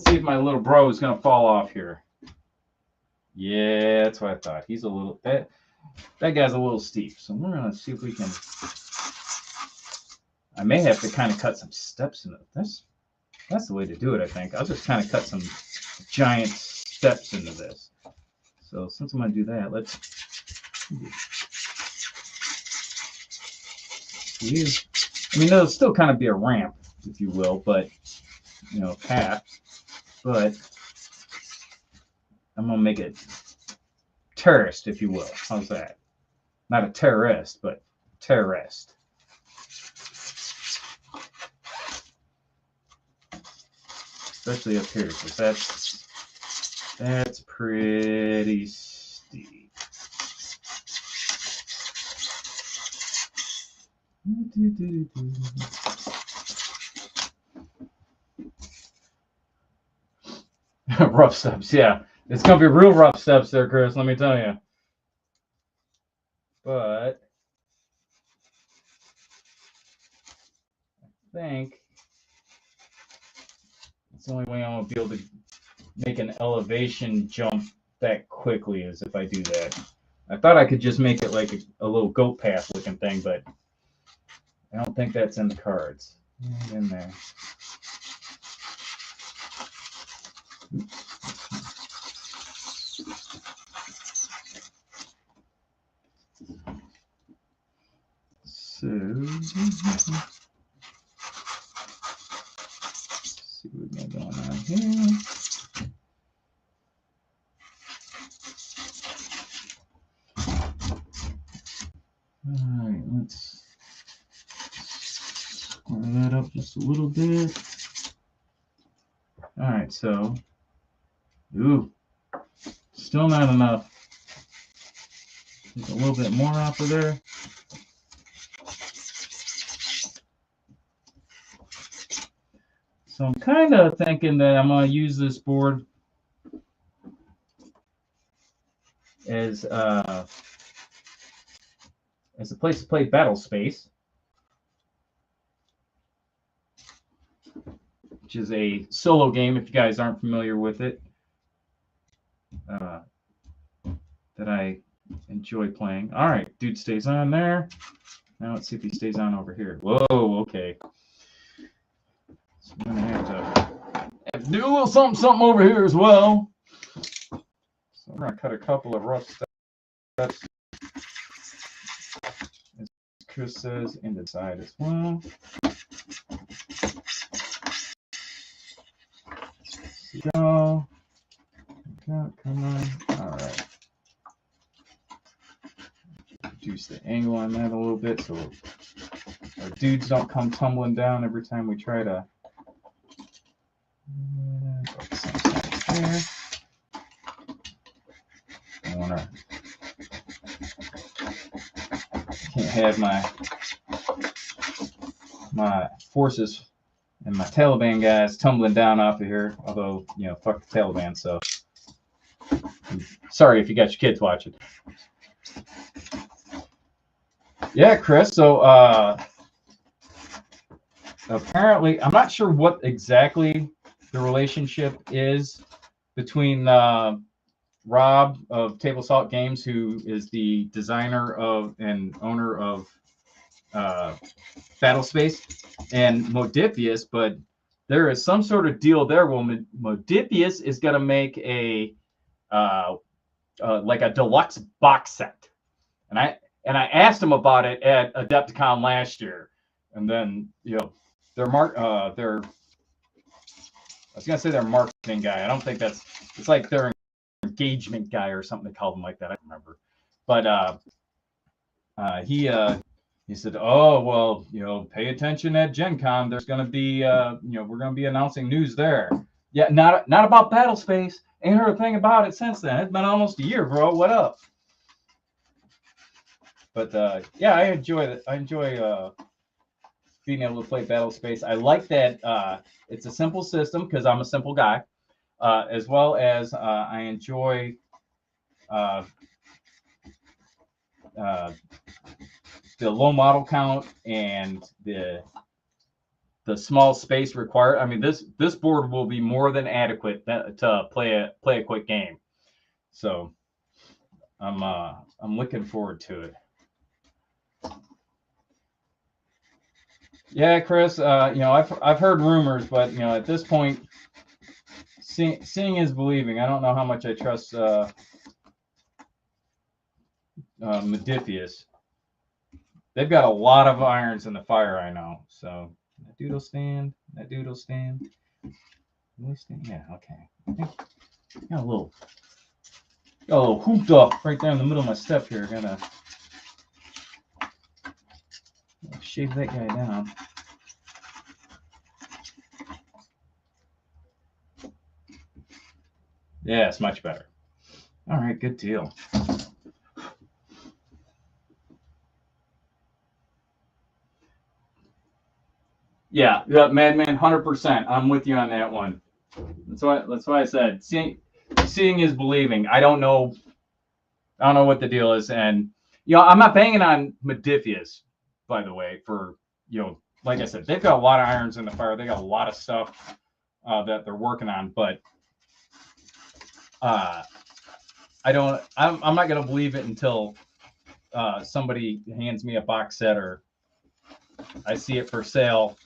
see if my little bro is gonna fall off here. Yeah, that's what I thought. He's a little that guy's a little steep. So we're gonna see if we can. I may have to kind of cut some steps into this. That's the way to do it, I think. I'll just kind of cut some giant steps into this. So since I'm gonna do that, let's I mean, there'll still kind of be a ramp, if you will, but, you know, path. But I'm going to make it terraced, if you will. How's that? Not a terrorist, but terraced. Especially up here, because that's pretty steep. Rough steps, yeah. It's gonna be real rough steps there, Chris, let me tell you. But I think it's the only way I'm gonna be able to make an elevation jump that quickly is if I do that. I thought I could just make it like a little goat path looking thing, but I don't think that's in the cards. Right in there. So, let's see what we got going on here. All right, let's square that up just a little bit. All right, so, ooh, still not enough. Take a little bit more off of there. So I'm kind of thinking that I'm going to use this board as a place to play Battle Space, which is a solo game if you guys aren't familiar with it, that I enjoy playing. All right, dude stays on there. Now let's see if he stays on over here. Whoa, okay. So I'm going to have to do a little something over here as well. So I'm going to cut a couple of rough steps, as Chris says, in the side as well. Go. Come on. All right. Reduce the angle on that a little bit so our dudes don't come tumbling down every time we try to. There. I wanna. Can't have my forces and my Taliban guys tumbling down off of here. Although, you know, fuck the Taliban. So, I'm sorry if you got your kids watching. Yeah, Chris. So, apparently, I'm not sure what exactly the relationship is between Rob of Table Salt Games, who is the designer of and owner of Battle Space, and Modifius, but there is some sort of deal there where Modifius is going to make a like a deluxe box set, and I asked him about it at Adepticon last year, and then you know their I was gonna say their marketing guy. I don't think that's. It's like their engagement guy or something. They called him like that. I don't remember. But he said, "Oh well, you know, pay attention at Gen Con. There's gonna be you know, we're gonna be announcing news there. Yeah, not about Battle Space. Ain't heard a thing about it since then. It's been almost a year, bro. What up?" But yeah, I enjoy it. I enjoy being able to play Battle Space. I like that it's a simple system because I'm a simple guy, as well as I enjoy the low model count and the small space required. I mean, this board will be more than adequate to play a quick game. So I'm looking forward to it. Yeah, Chris. You know, I've heard rumors, but you know, at this point, seeing is believing. I don't know how much I trust Modifius. they've got a lot of irons in the fire, I know. So that dude will stand. That dude will stand. Will he stand? Yeah, okay. Got a little hooped up right there in the middle of my step here. Gotta shave that guy down. Yeah, it's much better. All right, good deal. Yeah, Madman, 100%. I'm with you on that one. That's why I said seeing is believing. I don't know what the deal is, and I'm not banging on Modifius, by the way. For like I said, they've got a lot of irons in the fire. They got a lot of stuff that they're working on, but I'm not gonna believe it until somebody hands me a box set or I see it for sale,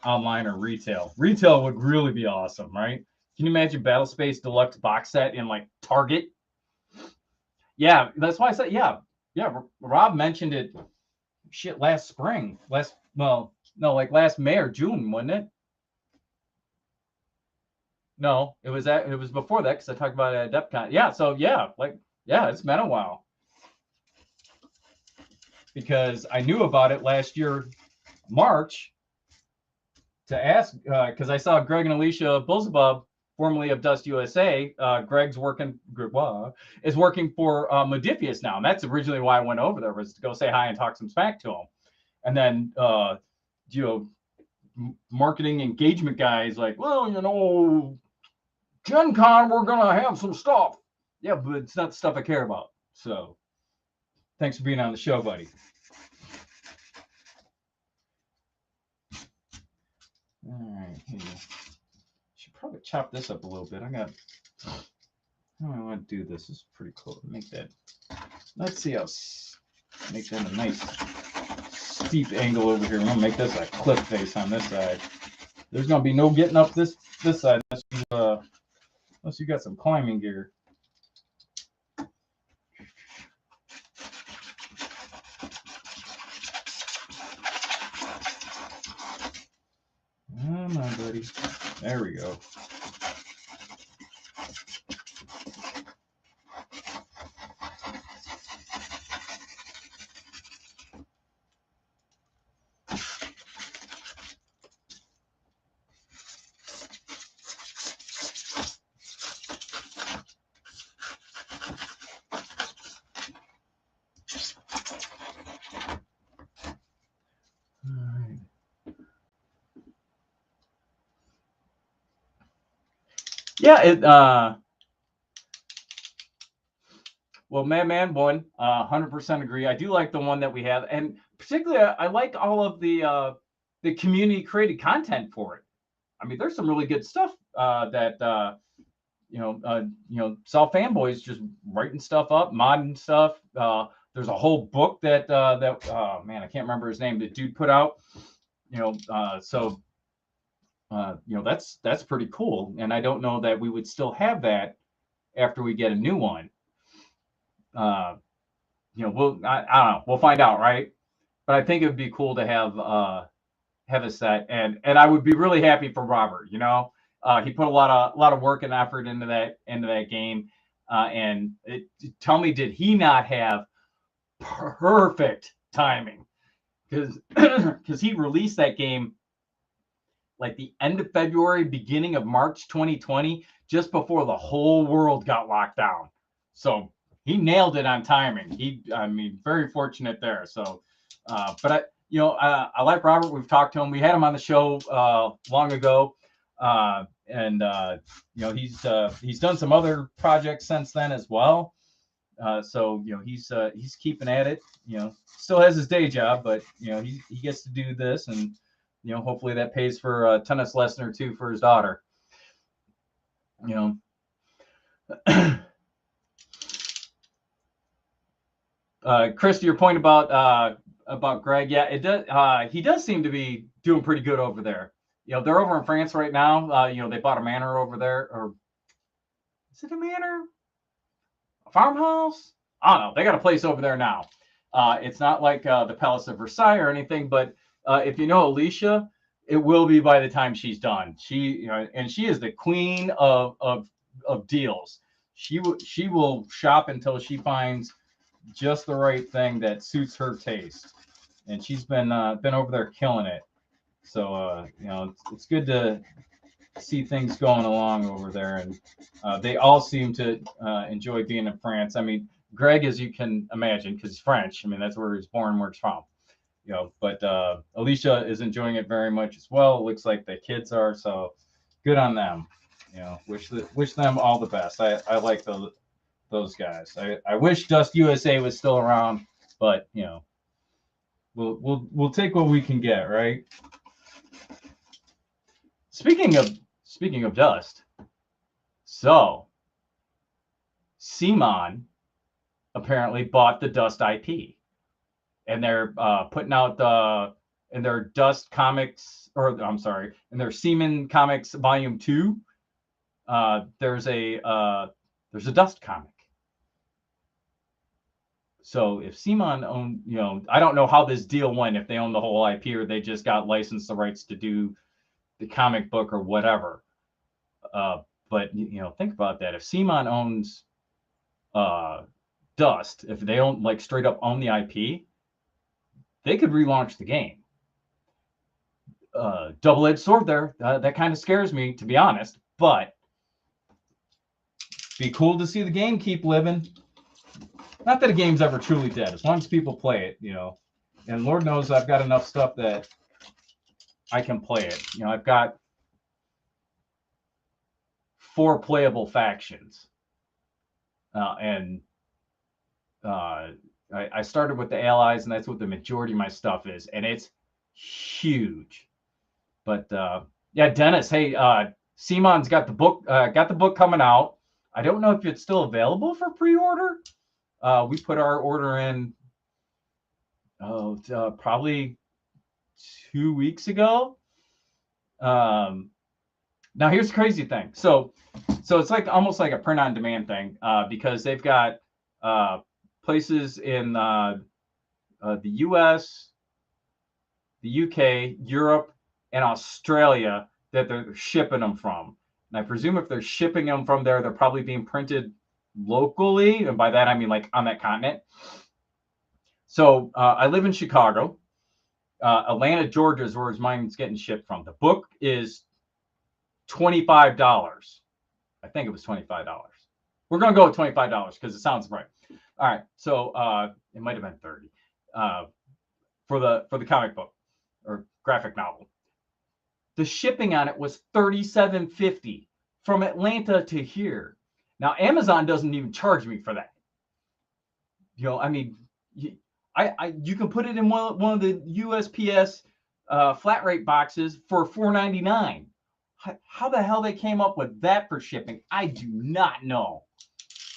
online or retail. Retail would really be awesome, right? Can you imagine Battle Space Deluxe box set in like Target? Yeah, that's why I said yeah. Rob mentioned it. Shit, last spring, last May or June, wasn't it? No, it was before that because I talked about it at DEPCON. Yeah, so it's been a while because I knew about it last year, March, to ask because I saw Greg and Alicia Beelzebub, formerly of Dust USA. Greg is working for Modifius now, and that's originally why I went over there, was to go say hi and talk some smack to him. And then marketing engagement guys like, well, Gen Con, we're gonna have some stuff. Yeah, but it's not the stuff I care about. So thanks for being on the show, buddy. All right, here. Should probably chop this up a little bit. How do I want to do this? This is pretty cool. Make that. Let's see how. Make that a nice steep angle over here. I'm gonna make this a cliff face on this side. There's gonna be no getting up this side unless you got some climbing gear. Come on, buddy. There we go. Yeah, well, Man won. 100% agree. I do like the one that we have, and particularly I like all of the community created content for it. I mean, there's some really good stuff that Self Fanboys just writing stuff up, modding stuff. There's a whole book that oh man, I can't remember his name. The dude put out. That's pretty cool, and I don't know that we would still have that after we get a new one. I don't know. We'll find out, right? But I think it would be cool to have a set, and I would be really happy for Robert. He put a lot of work and effort into that game, and tell me, did he not have perfect timing? Because he released that game like the end of February, beginning of March 2020, just before the whole world got locked down. So he nailed it on timing. Very fortunate there. So, but I like Robert. We've talked to him. We had him on the show long ago, and he's done some other projects since then as well. So he's keeping at it. Still has his day job, but he gets to do this, and hopefully that pays for a tennis lesson or two for his daughter. Chris, to your point about Greg, yeah, it does. He does seem to be doing pretty good over there. They're over in France right now. They bought a manor over there, or is it a manor? A farmhouse? I don't know. They got a place over there now. It's not like the Palace of Versailles or anything, but if you know Alicia, it will be by the time she's done. And she is the queen of deals. She will shop until she finds just the right thing that suits her taste, and she's been over there killing it. So it's good to see things going along over there, and they all seem to enjoy being in France. I mean, Greg, as you can imagine, because he's French. I mean, that's where he's born, where he's from. But Alicia is enjoying it very much as well. It looks like the kids are, so good on them. Wish them all the best. I like those guys. I wish Dust USA was still around, but we'll take what we can get, right? Speaking of Dust, so CMON apparently bought the Dust IP, and they're putting out in their Dust Comics, or I'm sorry, in their Seaman Comics Volume 2. There's a Dust comic. So if CMON owned, I don't know how this deal went, if they own the whole IP or they just got licensed the rights to do the comic book or whatever. But think about that. If CMON owns Dust, if they own, like, straight up own the IP, they could relaunch the game. Double-edged sword there. That kind of scares me, to be honest, but be cool to see the game keep living. Not that a game's ever truly dead, as long as people play it, And Lord knows I've got enough stuff that I can play it. I've got 4 playable factions. I started with the allies, and that's what the majority of my stuff is, and it's huge. But yeah, Dennis, hey, CMON's got the book coming out. I don't know if it's still available for pre-order. We put our order in probably 2 weeks ago. Now here's the crazy thing. So it's like almost like a print on demand thing, because they've got places in the US, the UK, Europe, and Australia that they're shipping them from. And I presume if they're shipping them from there, they're probably being printed locally, and by that I mean like on that continent. So I live in Chicago. Atlanta, Georgia is where mine's getting shipped from. The book is $25. I think it was $25. We're gonna go with $25 because it sounds right. All right, so it might have been 30 for the comic book or graphic novel. The shipping on it was $37.50 from Atlanta to here. Now Amazon doesn't even charge me for that. I mean, you can put it in one of the USPS flat rate boxes for $4.99. How the hell they came up with that for shipping, I do not know.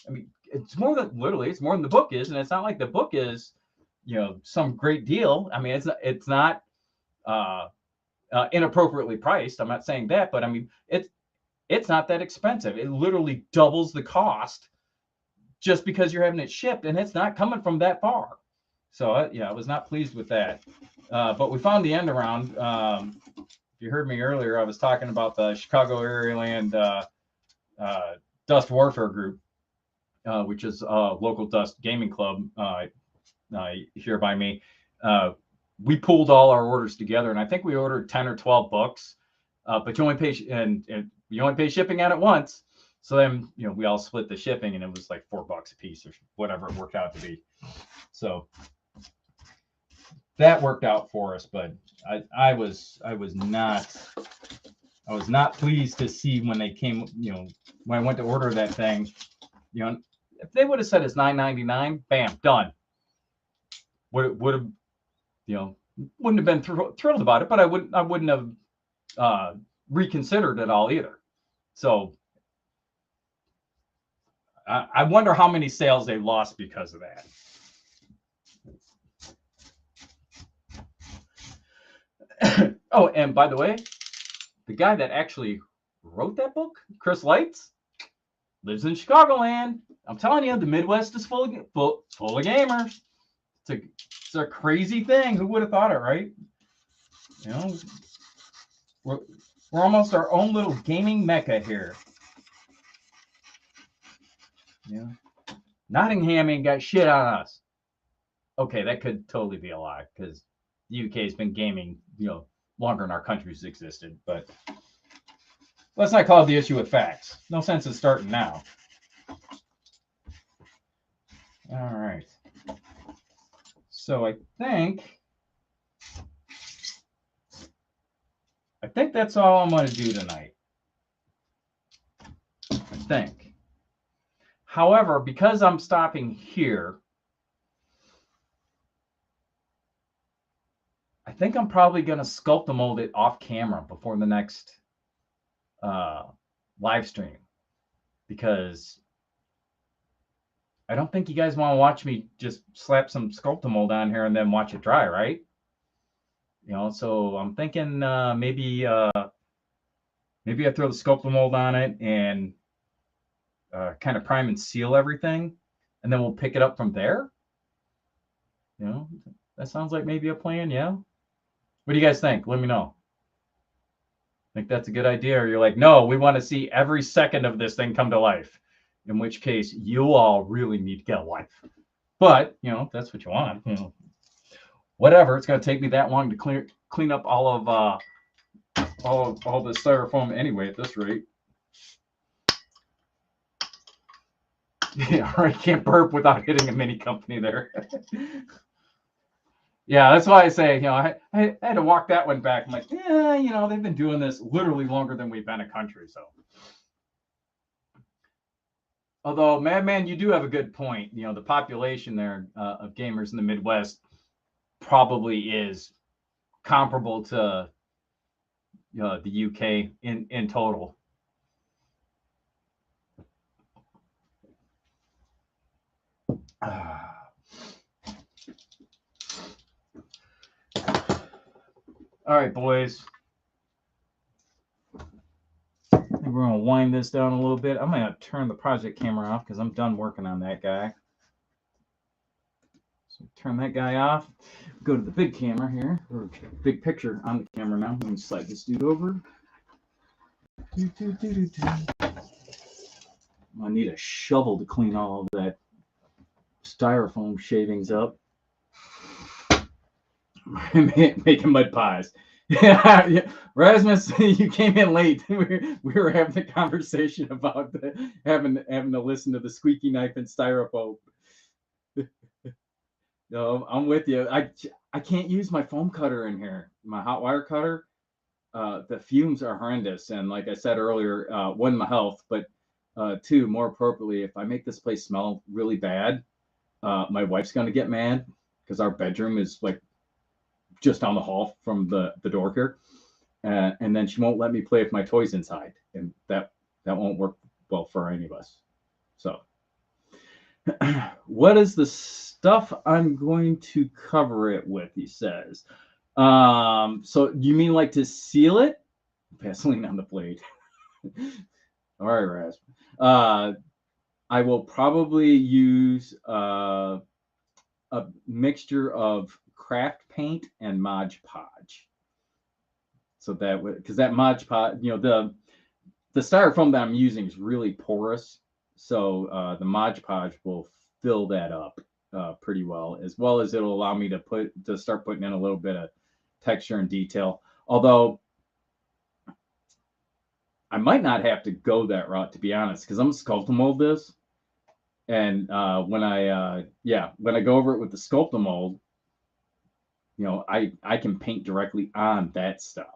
I mean, it's more than the book is, and it's not like the book is, some great deal. I mean, it's not inappropriately priced. I'm not saying that, but I mean, it's not that expensive. It literally doubles the cost just because you're having it shipped, and it's not coming from that far. So yeah, I was not pleased with that. But we found the end around. If you heard me earlier, I was talking about the Chicago Area Dust Warfare Group, which is a local Dust gaming club here by me. We pulled all our orders together, and I think we ordered 10 or 12 books. But you only pay and you only pay shipping on it once. So then we all split the shipping, and it was like $4 a piece or whatever it worked out to be. So that worked out for us, but I was not pleased to see when they came, when I went to order that thing, if they would have said it's $9.99, bam, done. Would have, wouldn't have been thrilled about it, but I wouldn't have reconsidered it all either. So I wonder how many sales they lost because of that. Oh, and by the way, the guy that actually wrote that book, Chris Lights, lives in Chicagoland. I'm telling you, the Midwest is full of gamers. It's a crazy thing. Who would have thought it, right? You know, we're almost our own little gaming mecca here. Yeah. Nottingham ain't got shit on us. Okay, that could totally be a lie because the UK has been gaming, longer than our country's existed. But let's not call it the issue with facts. No sense in starting now. All right. So I think that's all I'm going to do tonight. I think. However, because I'm stopping here, I think I'm probably going to sculpt the mold it off camera before the next live stream, because I don't think you guys want to watch me just slap some Sculptamold on here and then watch it dry, right? So I'm thinking maybe I throw the Sculptamold on it and kind of prime and seal everything, and then we'll pick it up from there. That sounds like maybe a plan, yeah? What do you guys think? Let me know. Think that's a good idea? Or you're like, no, we want to see every second of this thing come to life. In which case, you all really need to get a life. But, if that's what you want, whatever. It's going to take me that long to clean up all of the styrofoam anyway at this rate. Yeah, right. Can't burp without hitting a mini company there. Yeah, that's why I say, I had to walk that one back. I'm like, yeah, they've been doing this literally longer than we've been a country, so. Although, Madman, you do have a good point. The population there of gamers in the Midwest probably is comparable to the UK in total. All right, boys. I think we're going to wind this down a little bit. I'm going to turn the project camera off because I'm done working on that guy. So turn that guy off. Go to the big camera here, or big picture on the camera now. Let me slide this dude over. I need a shovel to clean all of that styrofoam shavings up. Making mud pies. Yeah. Rasmus, you came in late. We were having a conversation about having to listen to the squeaky knife and styrofoam. No, I'm with you. I can't use my foam cutter in here. My hot wire cutter. The fumes are horrendous, and like I said earlier, one, my health, but two, more appropriately, if I make this place smell really bad, my wife's gonna get mad because our bedroom is like just down the hall from the door here, and then she won't let me play with my toys inside, and that won't work well for any of us. So what is the stuff I'm going to cover it with, he says. So you mean like to seal it? Vaseline on the blade. All right, Raz. I will probably use a mixture of craft paint and Mod Podge. So that because that Mod Podge, the styrofoam that I'm using is really porous. So the Mod Podge will fill that up pretty well as it'll allow me to start putting in a little bit of texture and detail. Although I might not have to go that route, to be honest, because I'm Sculptamold this. And when I go over it with the Sculptamold, I can paint directly on that stuff.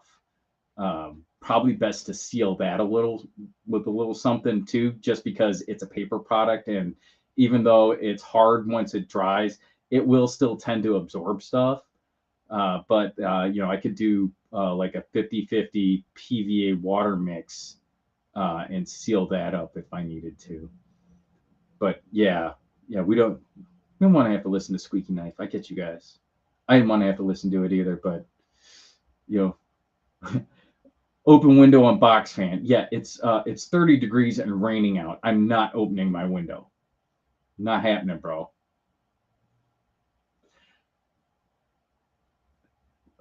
Probably best to seal that a little with a little something too, just because it's a paper product, and even though it's hard once it dries, it will still tend to absorb stuff. But I could do like a 50-50 PVA water mix and seal that up if I needed to. But yeah, we don't want to have to listen to Squeaky Knife. I get you guys. I didn't want to have to listen to it either, but open window on box fan. Yeah, it's 30 degrees and raining out. I'm not opening my window. Not happening, bro.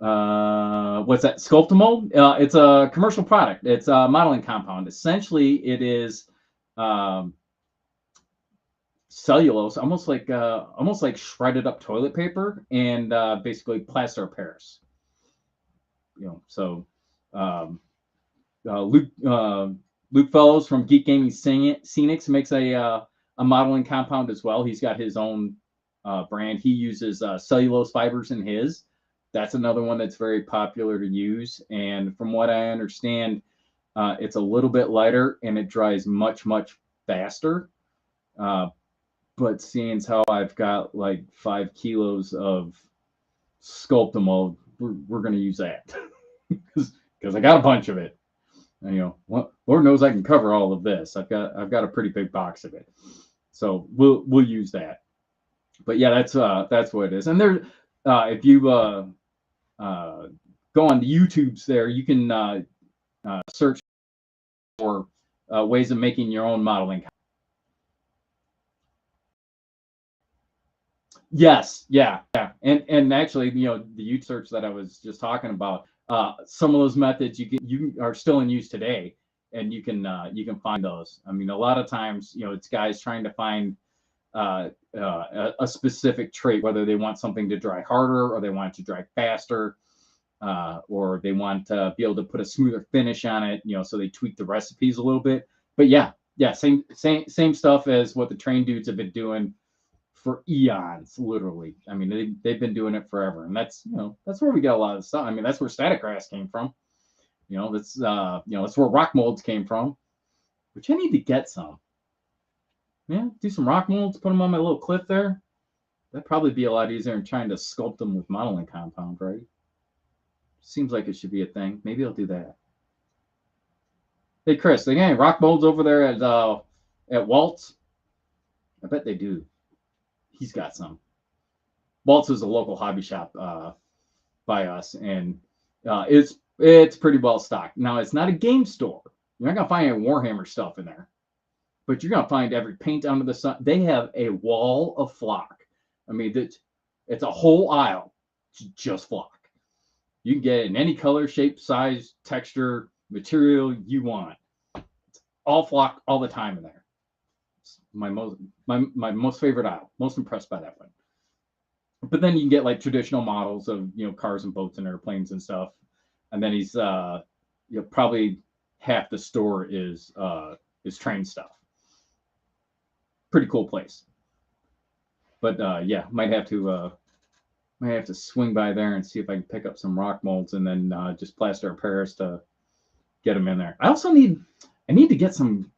what's that? Sculptamold. It's a commercial product. It's a modeling compound. Essentially, it is cellulose, almost like shredded up toilet paper, and basically plaster of Paris. So Luke Fellows from Geek Gaming Scenics makes a modeling compound as well. He's got his own brand. He uses cellulose fibers in his. That's another one that's very popular to use. And from what I understand, it's a little bit lighter and it dries much, much faster. But seeing as how I've got like 5 kilos of Sculptamold, we're going to use that because I got a bunch of it. And, Lord knows I can cover all of this. I've got a pretty big box of it, so we'll use that. But yeah, that's what it is. And there, if you go on the YouTubes, there you can search for ways of making your own modeling. Yes, yeah. And actually, the YouTube search that I was just talking about, some of those methods you are still in use today, and you can find those. I mean, a lot of times, it's guys trying to find a specific trait, whether they want something to dry harder or they want it to dry faster, or they want to be able to put a smoother finish on it, so they tweak the recipes a little bit. But yeah, same stuff as what the train dudes have been doing for eons, literally. I mean, they've been doing it forever, and that's where we get a lot of stuff. I mean, that's where static grass came from. That's where rock molds came from, which I need to get some. Yeah, do some rock molds, put them on my little cliff there. That'd probably be a lot easier than trying to sculpt them with modeling compound, right? Seems like it should be a thing. Maybe I'll do that. Hey, Chris, they got any rock molds over there at Waltz? I bet they do. He's got some. Waltz is a local hobby shop by us, and it's pretty well stocked. Now, it's not a game store. You're not gonna find any Warhammer stuff in there, but you're gonna find every paint under the sun. They have a wall of flock. I mean, it's a whole aisle just flock. You can get it in any color, shape, size, texture, material you want. It's all flock all the time in there. My most favorite aisle. Most impressed by that one. But then you can get like traditional models of cars and boats and airplanes and stuff. And then he's probably half the store is train stuff. Pretty cool place. But yeah, might have to swing by there and see if I can pick up some rock molds and then just plaster of Paris to get them in there. I also need to get some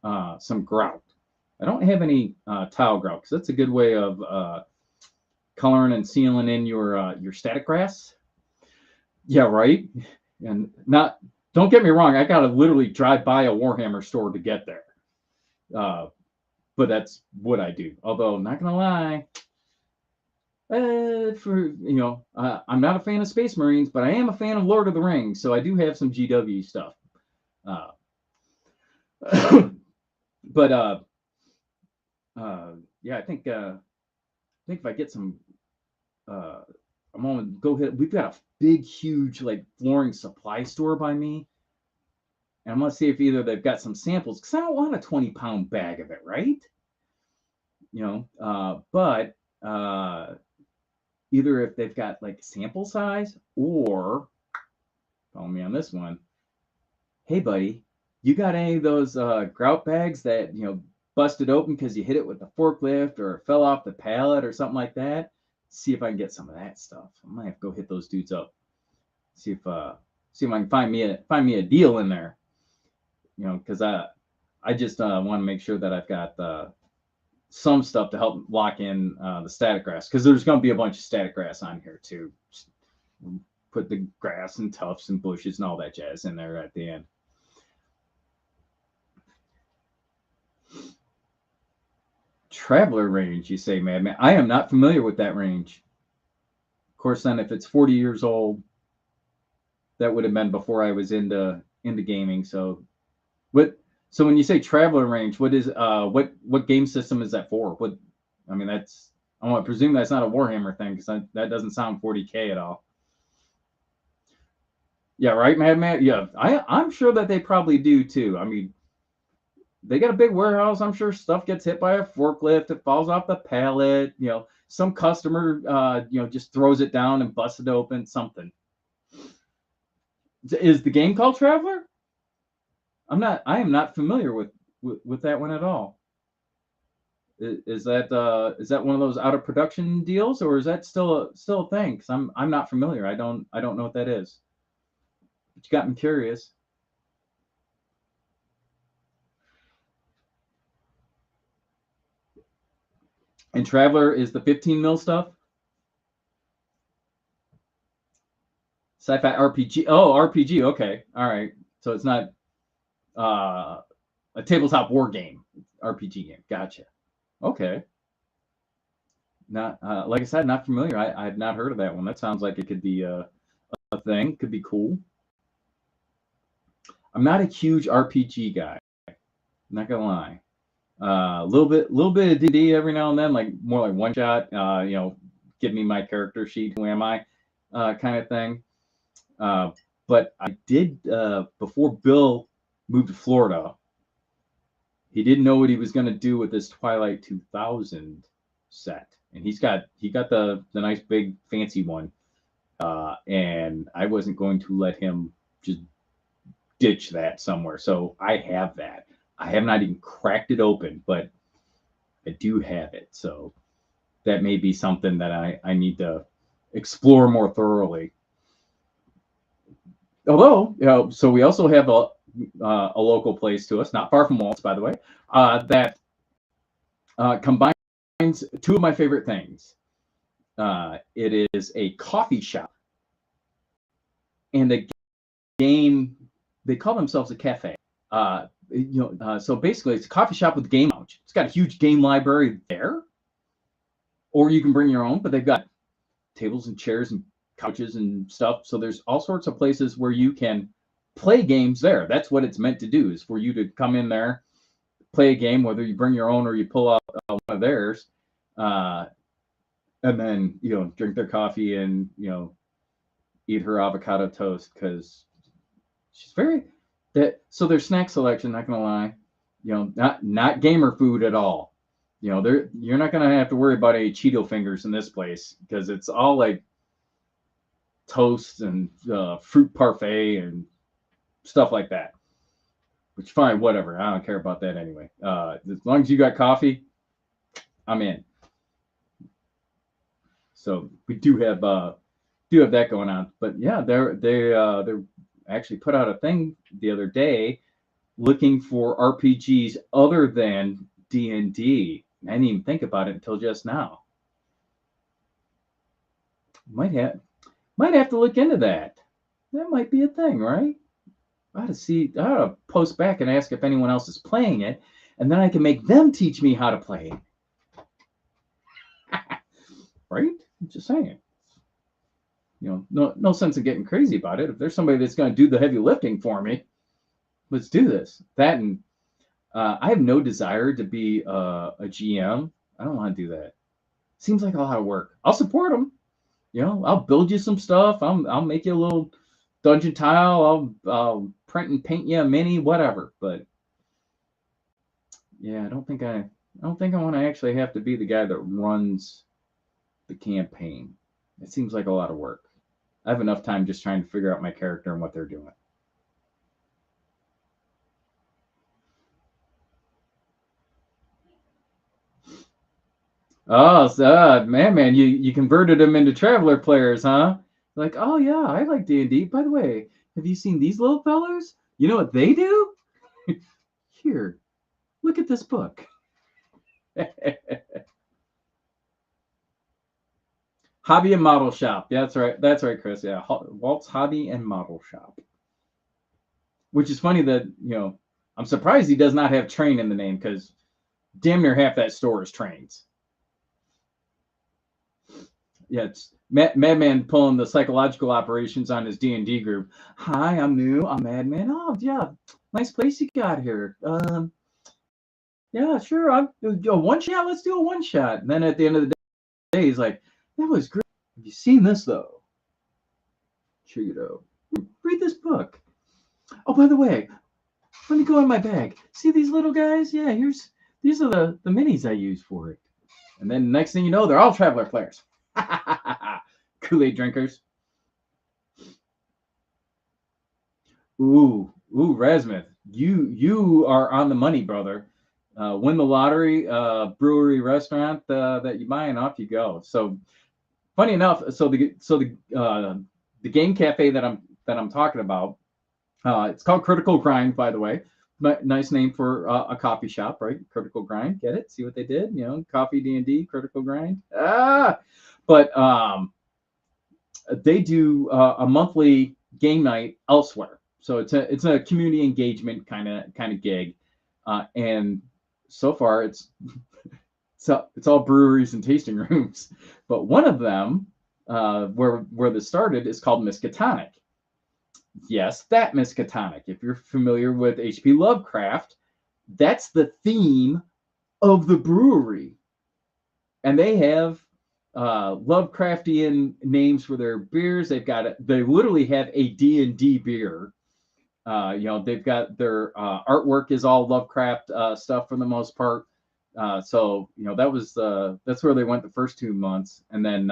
grout. I don't have any tile grout because that's a good way of coloring and sealing in your static grass. Yeah, right. And don't get me wrong, I gotta literally drive by a Warhammer store to get there. But that's what I do. Although, not gonna lie, I'm not a fan of Space Marines, but I am a fan of Lord of the Rings, so I do have some GW stuff. But yeah, I think if I get some, I'm gonna go ahead. We've got a big, huge like flooring supply store by me, and I'm gonna see if either they've got some samples because I don't want a 20-pound bag of it, right? But either if they've got like sample size or follow me on this one. Hey, buddy, you got any of those grout bags that busted open because you hit it with the forklift or fell off the pallet or something like that? See if I can get some of that stuff. I might have to go hit those dudes up. See if I can find me a deal in there. Because I just want to make sure that I've got some stuff to help lock in the static grass, because there's going to be a bunch of static grass on here too. Just put the grass and tufts and bushes and all that jazz in there at the end. Traveler range, you say, Madman? I am not familiar with that range. Of course, then if it's 40 years old, that would have been before I was into gaming. So when you say Traveler range, what is what game system is that for? I want to presume that's not a Warhammer thing, because that doesn't sound 40K at all. Yeah, right, Madman. Yeah, I'm sure that they probably do too. I mean, they got a big warehouse. I'm sure stuff gets hit by a forklift. It falls off the pallet. Some customer, just throws it down and busts it open. Something. Is the game called Traveler? I am not familiar with that one at all. Is that one of those out of production deals, or is that still a thing? Because I'm not familiar. I don't know what that is. But you got me curious. And Traveler is the 15 mil stuff. Sci-fi RPG. Oh, RPG. Okay, all right. So it's not uh, a tabletop war game, RPG game. Gotcha. Okay. Not like I said, not familiar. I had not heard of that one. That sounds like it could be a thing. Could be cool. I'm not a huge RPG guy. I'm not gonna lie. A little bit of D&D every now and then, like more like one shot. Give me my character sheet. Who am I? Kind of thing. But I did before Bill moved to Florida. He didn't know what he was going to do with this Twilight 2000 set, and he got the nice big fancy one, and I wasn't going to let him just ditch that somewhere. So I have that. I have not even cracked it open, but I do have it. So that may be something that I need to explore more thoroughly. Although, so we also have a local place to us, not far from Waltz, by the way, that combines two of my favorite things. It is a coffee shop, and the game, they call themselves a cafe. So basically, it's a coffee shop with a game lounge. It's got a huge game library there, or you can bring your own, but they've got tables and chairs and couches and stuff. So there's all sorts of places where you can play games there. That's what it's meant to do, is for you to come in there, play a game, whether you bring your own or you pull out one of theirs, and then drink their coffee and eat her avocado toast, because she's very that. So their snack selection, not gonna lie, not gamer food at all. You're not gonna have to worry about any Cheeto fingers in this place, because it's all like toast and fruit parfait and stuff like that. Which, fine, whatever. I don't care about that anyway. As long as you got coffee, I'm in. So we do have that going on. But yeah, they actually put out a thing the other day looking for RPGs other than D&D. I didn't even think about it until just now. Might have to look into that. That might be a thing, right? I ought to post back and ask if anyone else is playing it, and then I can make them teach me how to play it. Right? I'm just saying. No sense in getting crazy about it. If there's somebody that's going to do the heavy lifting for me, let's do this. That, and I have no desire to be a GM. I don't want to do that. Seems like a lot of work. I'll support them. I'll build you some stuff. I'll make you a little dungeon tile. I'll print and paint you a mini, whatever. But yeah, I don't think I want to actually have to be the guy that runs the campaign. It seems like a lot of work. I have enough time just trying to figure out my character and what they're doing. Oh, so, man, you converted them into Traveler players, huh? Like, oh yeah, I like D&D. By the way, have you seen these little fellas? You know what they do? Here, look at this book. Hobby and Model Shop. Yeah, that's right, Chris. Yeah, Walt's Hobby and Model Shop. Which is funny that, I'm surprised he does not have train in the name, because damn near half that store is trains. Yeah, it's Madman pulling the psychological operations on his D&D group. Hi, I'm new. I'm Madman. Oh, yeah, nice place you got here. Yeah, sure. One shot. Let's do a one shot. And then at the end of the day, he's like, "That was great. Have you seen this though? Cheeto. Read this book. Oh, by the way, let me go in my bag. See these little guys? Yeah, these are the minis I use for it. And then next thing you know, they're all Traveler players. Kool-Aid drinkers. Ooh, Rasmuth, you are on the money, brother. Win the lottery, brewery, restaurant that you buy, and off you go. So, funny enough, the game cafe that I'm talking about, it's called Critical Grind, by the way. Nice name for a coffee shop, right? Critical Grind, get it? See what they did? You know, coffee D&D, Critical Grind. But they do a monthly game night elsewhere. So it's a community engagement kind of gig, and so far it's all breweries and tasting rooms. But one of them, where this started, is called Miskatonic. Yes, that Miskatonic. If you're familiar with H.P. Lovecraft, that's the theme of the brewery, and they have Lovecraftian names for their beers. They literally have a D&D beer. They've got their artwork is all Lovecraft stuff for the most part. So that's where they went the first 2 months, and then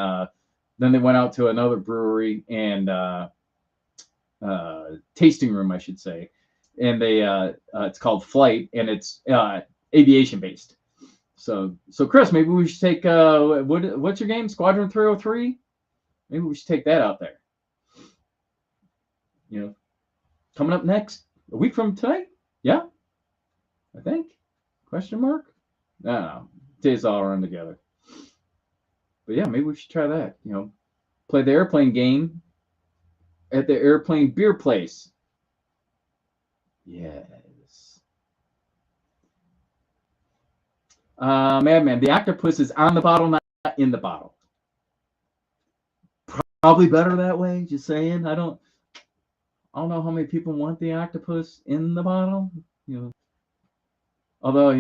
they went out to another brewery and tasting room, I should say, and they it's called Flight, and it's aviation based. So Chris, maybe we should take what's your game? Squadron 303? Maybe we should take that out there. You know, coming up next, a week from tonight? Yeah, I think. Question mark? No, days all run together. But yeah, maybe we should try that. You know, play the airplane game at the airplane beer place. Yes. Madman, the octopus is on the bottle, not in the bottle. Probably better that way. Just saying. I don't know how many people want the octopus in the bottle. You know, although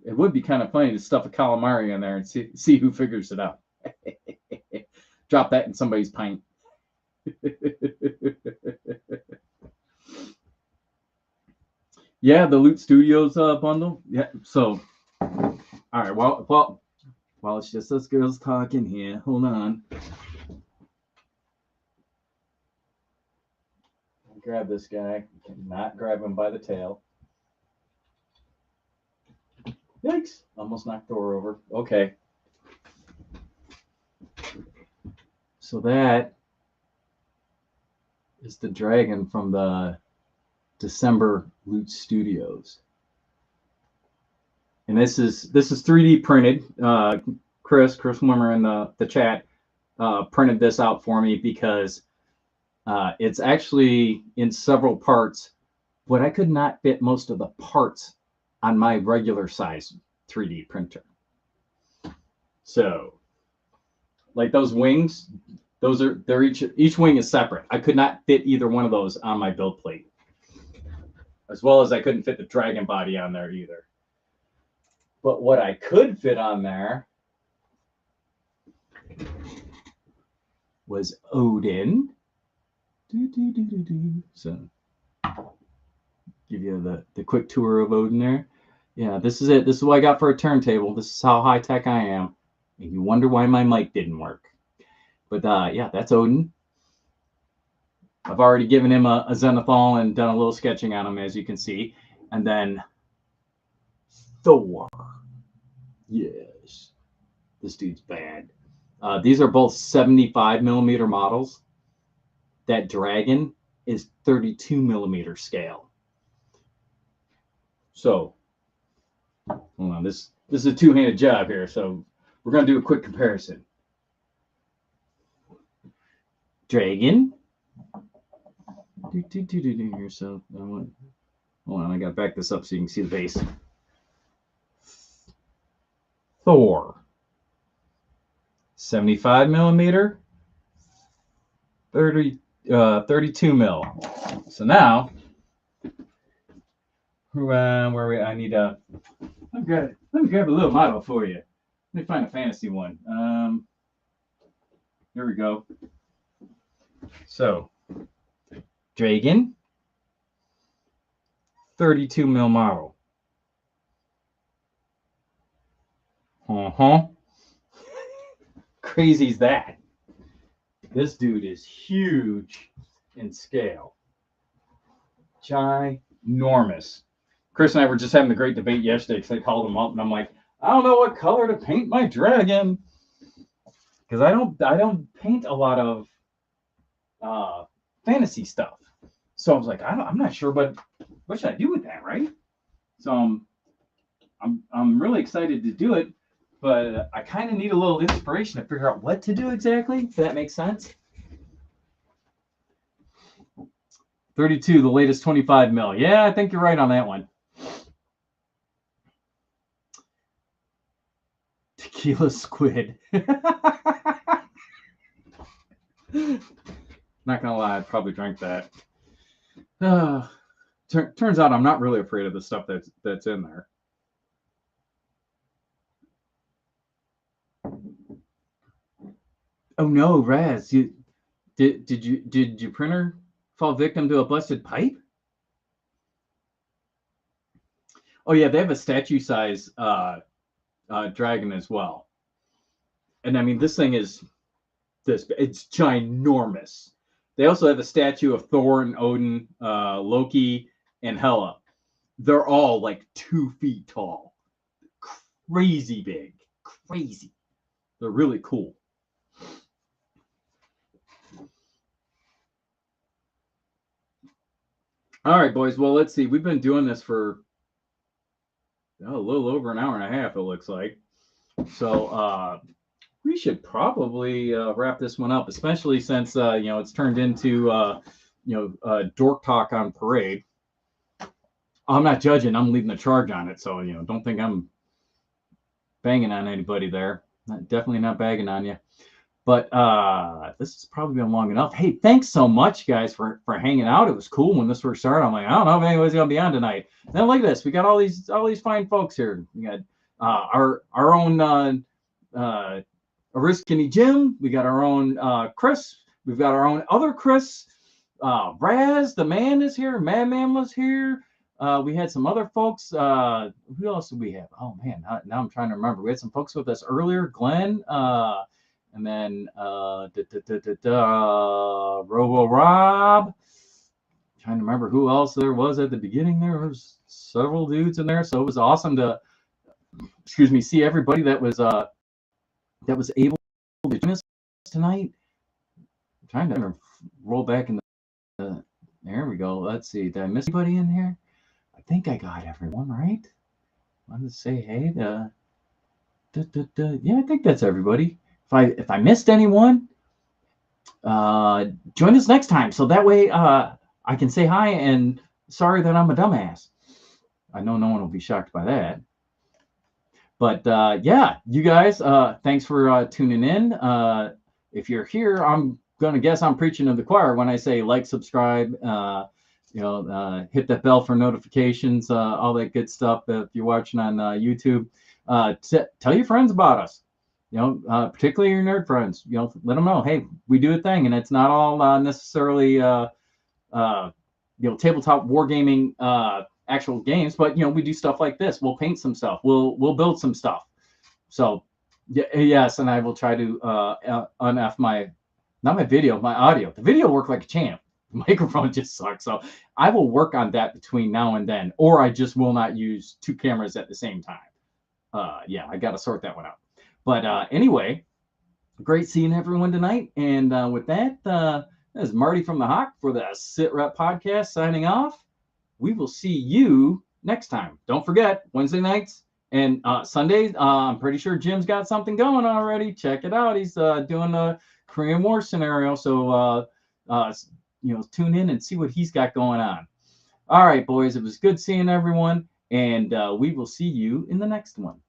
it would be kind of funny to stuff a calamari in there and see who figures it out. Drop that in somebody's pint. Yeah, the Loot Studios bundle. Yeah. So, all right. Well, it's just us girls talking here. Hold on. Grab this guy. Cannot grab him by the tail. Yikes! Almost knocked Thor over. Okay. So that is the dragon from the December Loot Studios, and this is 3D printed. Chris Wimmer in the chat printed this out for me because it's actually in several parts, but I could not fit most of the parts on my regular size 3D printer. So, like those wings, they're each wing is separate. I could not fit either one of those on my build plate, as well as I couldn't fit the dragon body on there either. But what I could fit on there was Odin. So, give you the quick tour of Odin there. Yeah, this is it. This is what I got for a turntable. This is how high tech I am. And you wonder why my mic didn't work. But yeah, that's Odin. I've already given him a zenithal and done a little sketching on him, as you can see. And then Thor. Yes. This dude's bad. These are both 75 millimeter models. That dragon is 32 millimeter scale. So, hold on. This is a two-handed job here. So we're going to do a quick comparison. Dragon. Here, so hold on, I gotta back this up so you can see the base. Thor. 75 millimeter. 32 mil. So now, where we? I need a. Let me grab a little model for you. Let me find a fantasy one. Here we go. So, Dragon. 32 mil model. Crazy is that. This dude is huge in scale. Ginormous. Chris and I were just having a great debate yesterday because I called him up and I'm like, I don't know what color to paint my dragon. Because I don't paint a lot of fantasy stuff. So I was like, I'm not sure what should I do with that, right? So I'm really excited to do it, but I kind of need a little inspiration to figure out what to do exactly, if that makes sense. 32, the latest 25 mil. Yeah, I think you're right on that one. Tequila squid. Not gonna lie, I probably drank that. Turns out I'm not really afraid of the stuff that's in there. Oh no, Raz, did your printer fall victim to a busted pipe? Oh yeah, they have a statue size dragon as well. And I mean, this thing is it's ginormous. They also have a statue of Thor and Odin, Loki, and Hela. They're all like 2 feet tall. Crazy big. Crazy. They're really cool. All right, boys. Well, let's see. We've been doing this for a little over an hour and a half, it looks like. So we should probably wrap this one up, especially since it's turned into dork talk on parade. I'm not judging. I'm leading the charge on it, so don't think I'm banging on anybody there. Definitely not bagging on you. But this has probably been long enough. Hey, thanks so much, guys, for hanging out. It was cool when this first started. I'm like, I don't know if anybody's gonna be on tonight. Then look at this. We got all these fine folks here. We got our own Skinny Jim. We got our own Chris. We've got our own other Chris. Raz, the man, is here. Madman was here. We had some other folks. Who else did we have? Oh man, now I'm trying to remember. We had some folks with us earlier. Glenn. And then Robo Rob. Trying to remember who else there was at the beginning. There was several dudes in there, so it was awesome to, see everybody that was able to join us tonight. I'm trying to roll back in the. There we go. Let's see. Did I miss anybody in here? I think I got everyone right. Wanted to say hey. Yeah, I think that's everybody. If I missed anyone, join us next time. So that way I can say hi and sorry that I'm a dumbass. I know no one will be shocked by that. But yeah, you guys, thanks for tuning in. If you're here, I'm going to guess I'm preaching to the choir when I say like, subscribe, hit that bell for notifications, all that good stuff. If you're watching on YouTube, tell your friends about us. Particularly your nerd friends, let them know, hey, we do a thing, and it's not all necessarily, tabletop wargaming actual games, but we do stuff like this. We'll paint some stuff. We'll build some stuff. So, yes, and I will try to unf my audio. The video worked like a champ. The microphone just sucks. So I will work on that between now and then, or I just will not use 2 cameras at the same time. Yeah, I got to sort that one out. But anyway, great seeing everyone tonight. And with that, this is Marty from the HOC for the Sitrep podcast signing off. We will see you next time. Don't forget, Wednesday nights and Sundays, I'm pretty sure Jim's got something going already. Check it out. He's doing a Korean War scenario. So, tune in and see what he's got going on. All right, boys, it was good seeing everyone. And we will see you in the next one.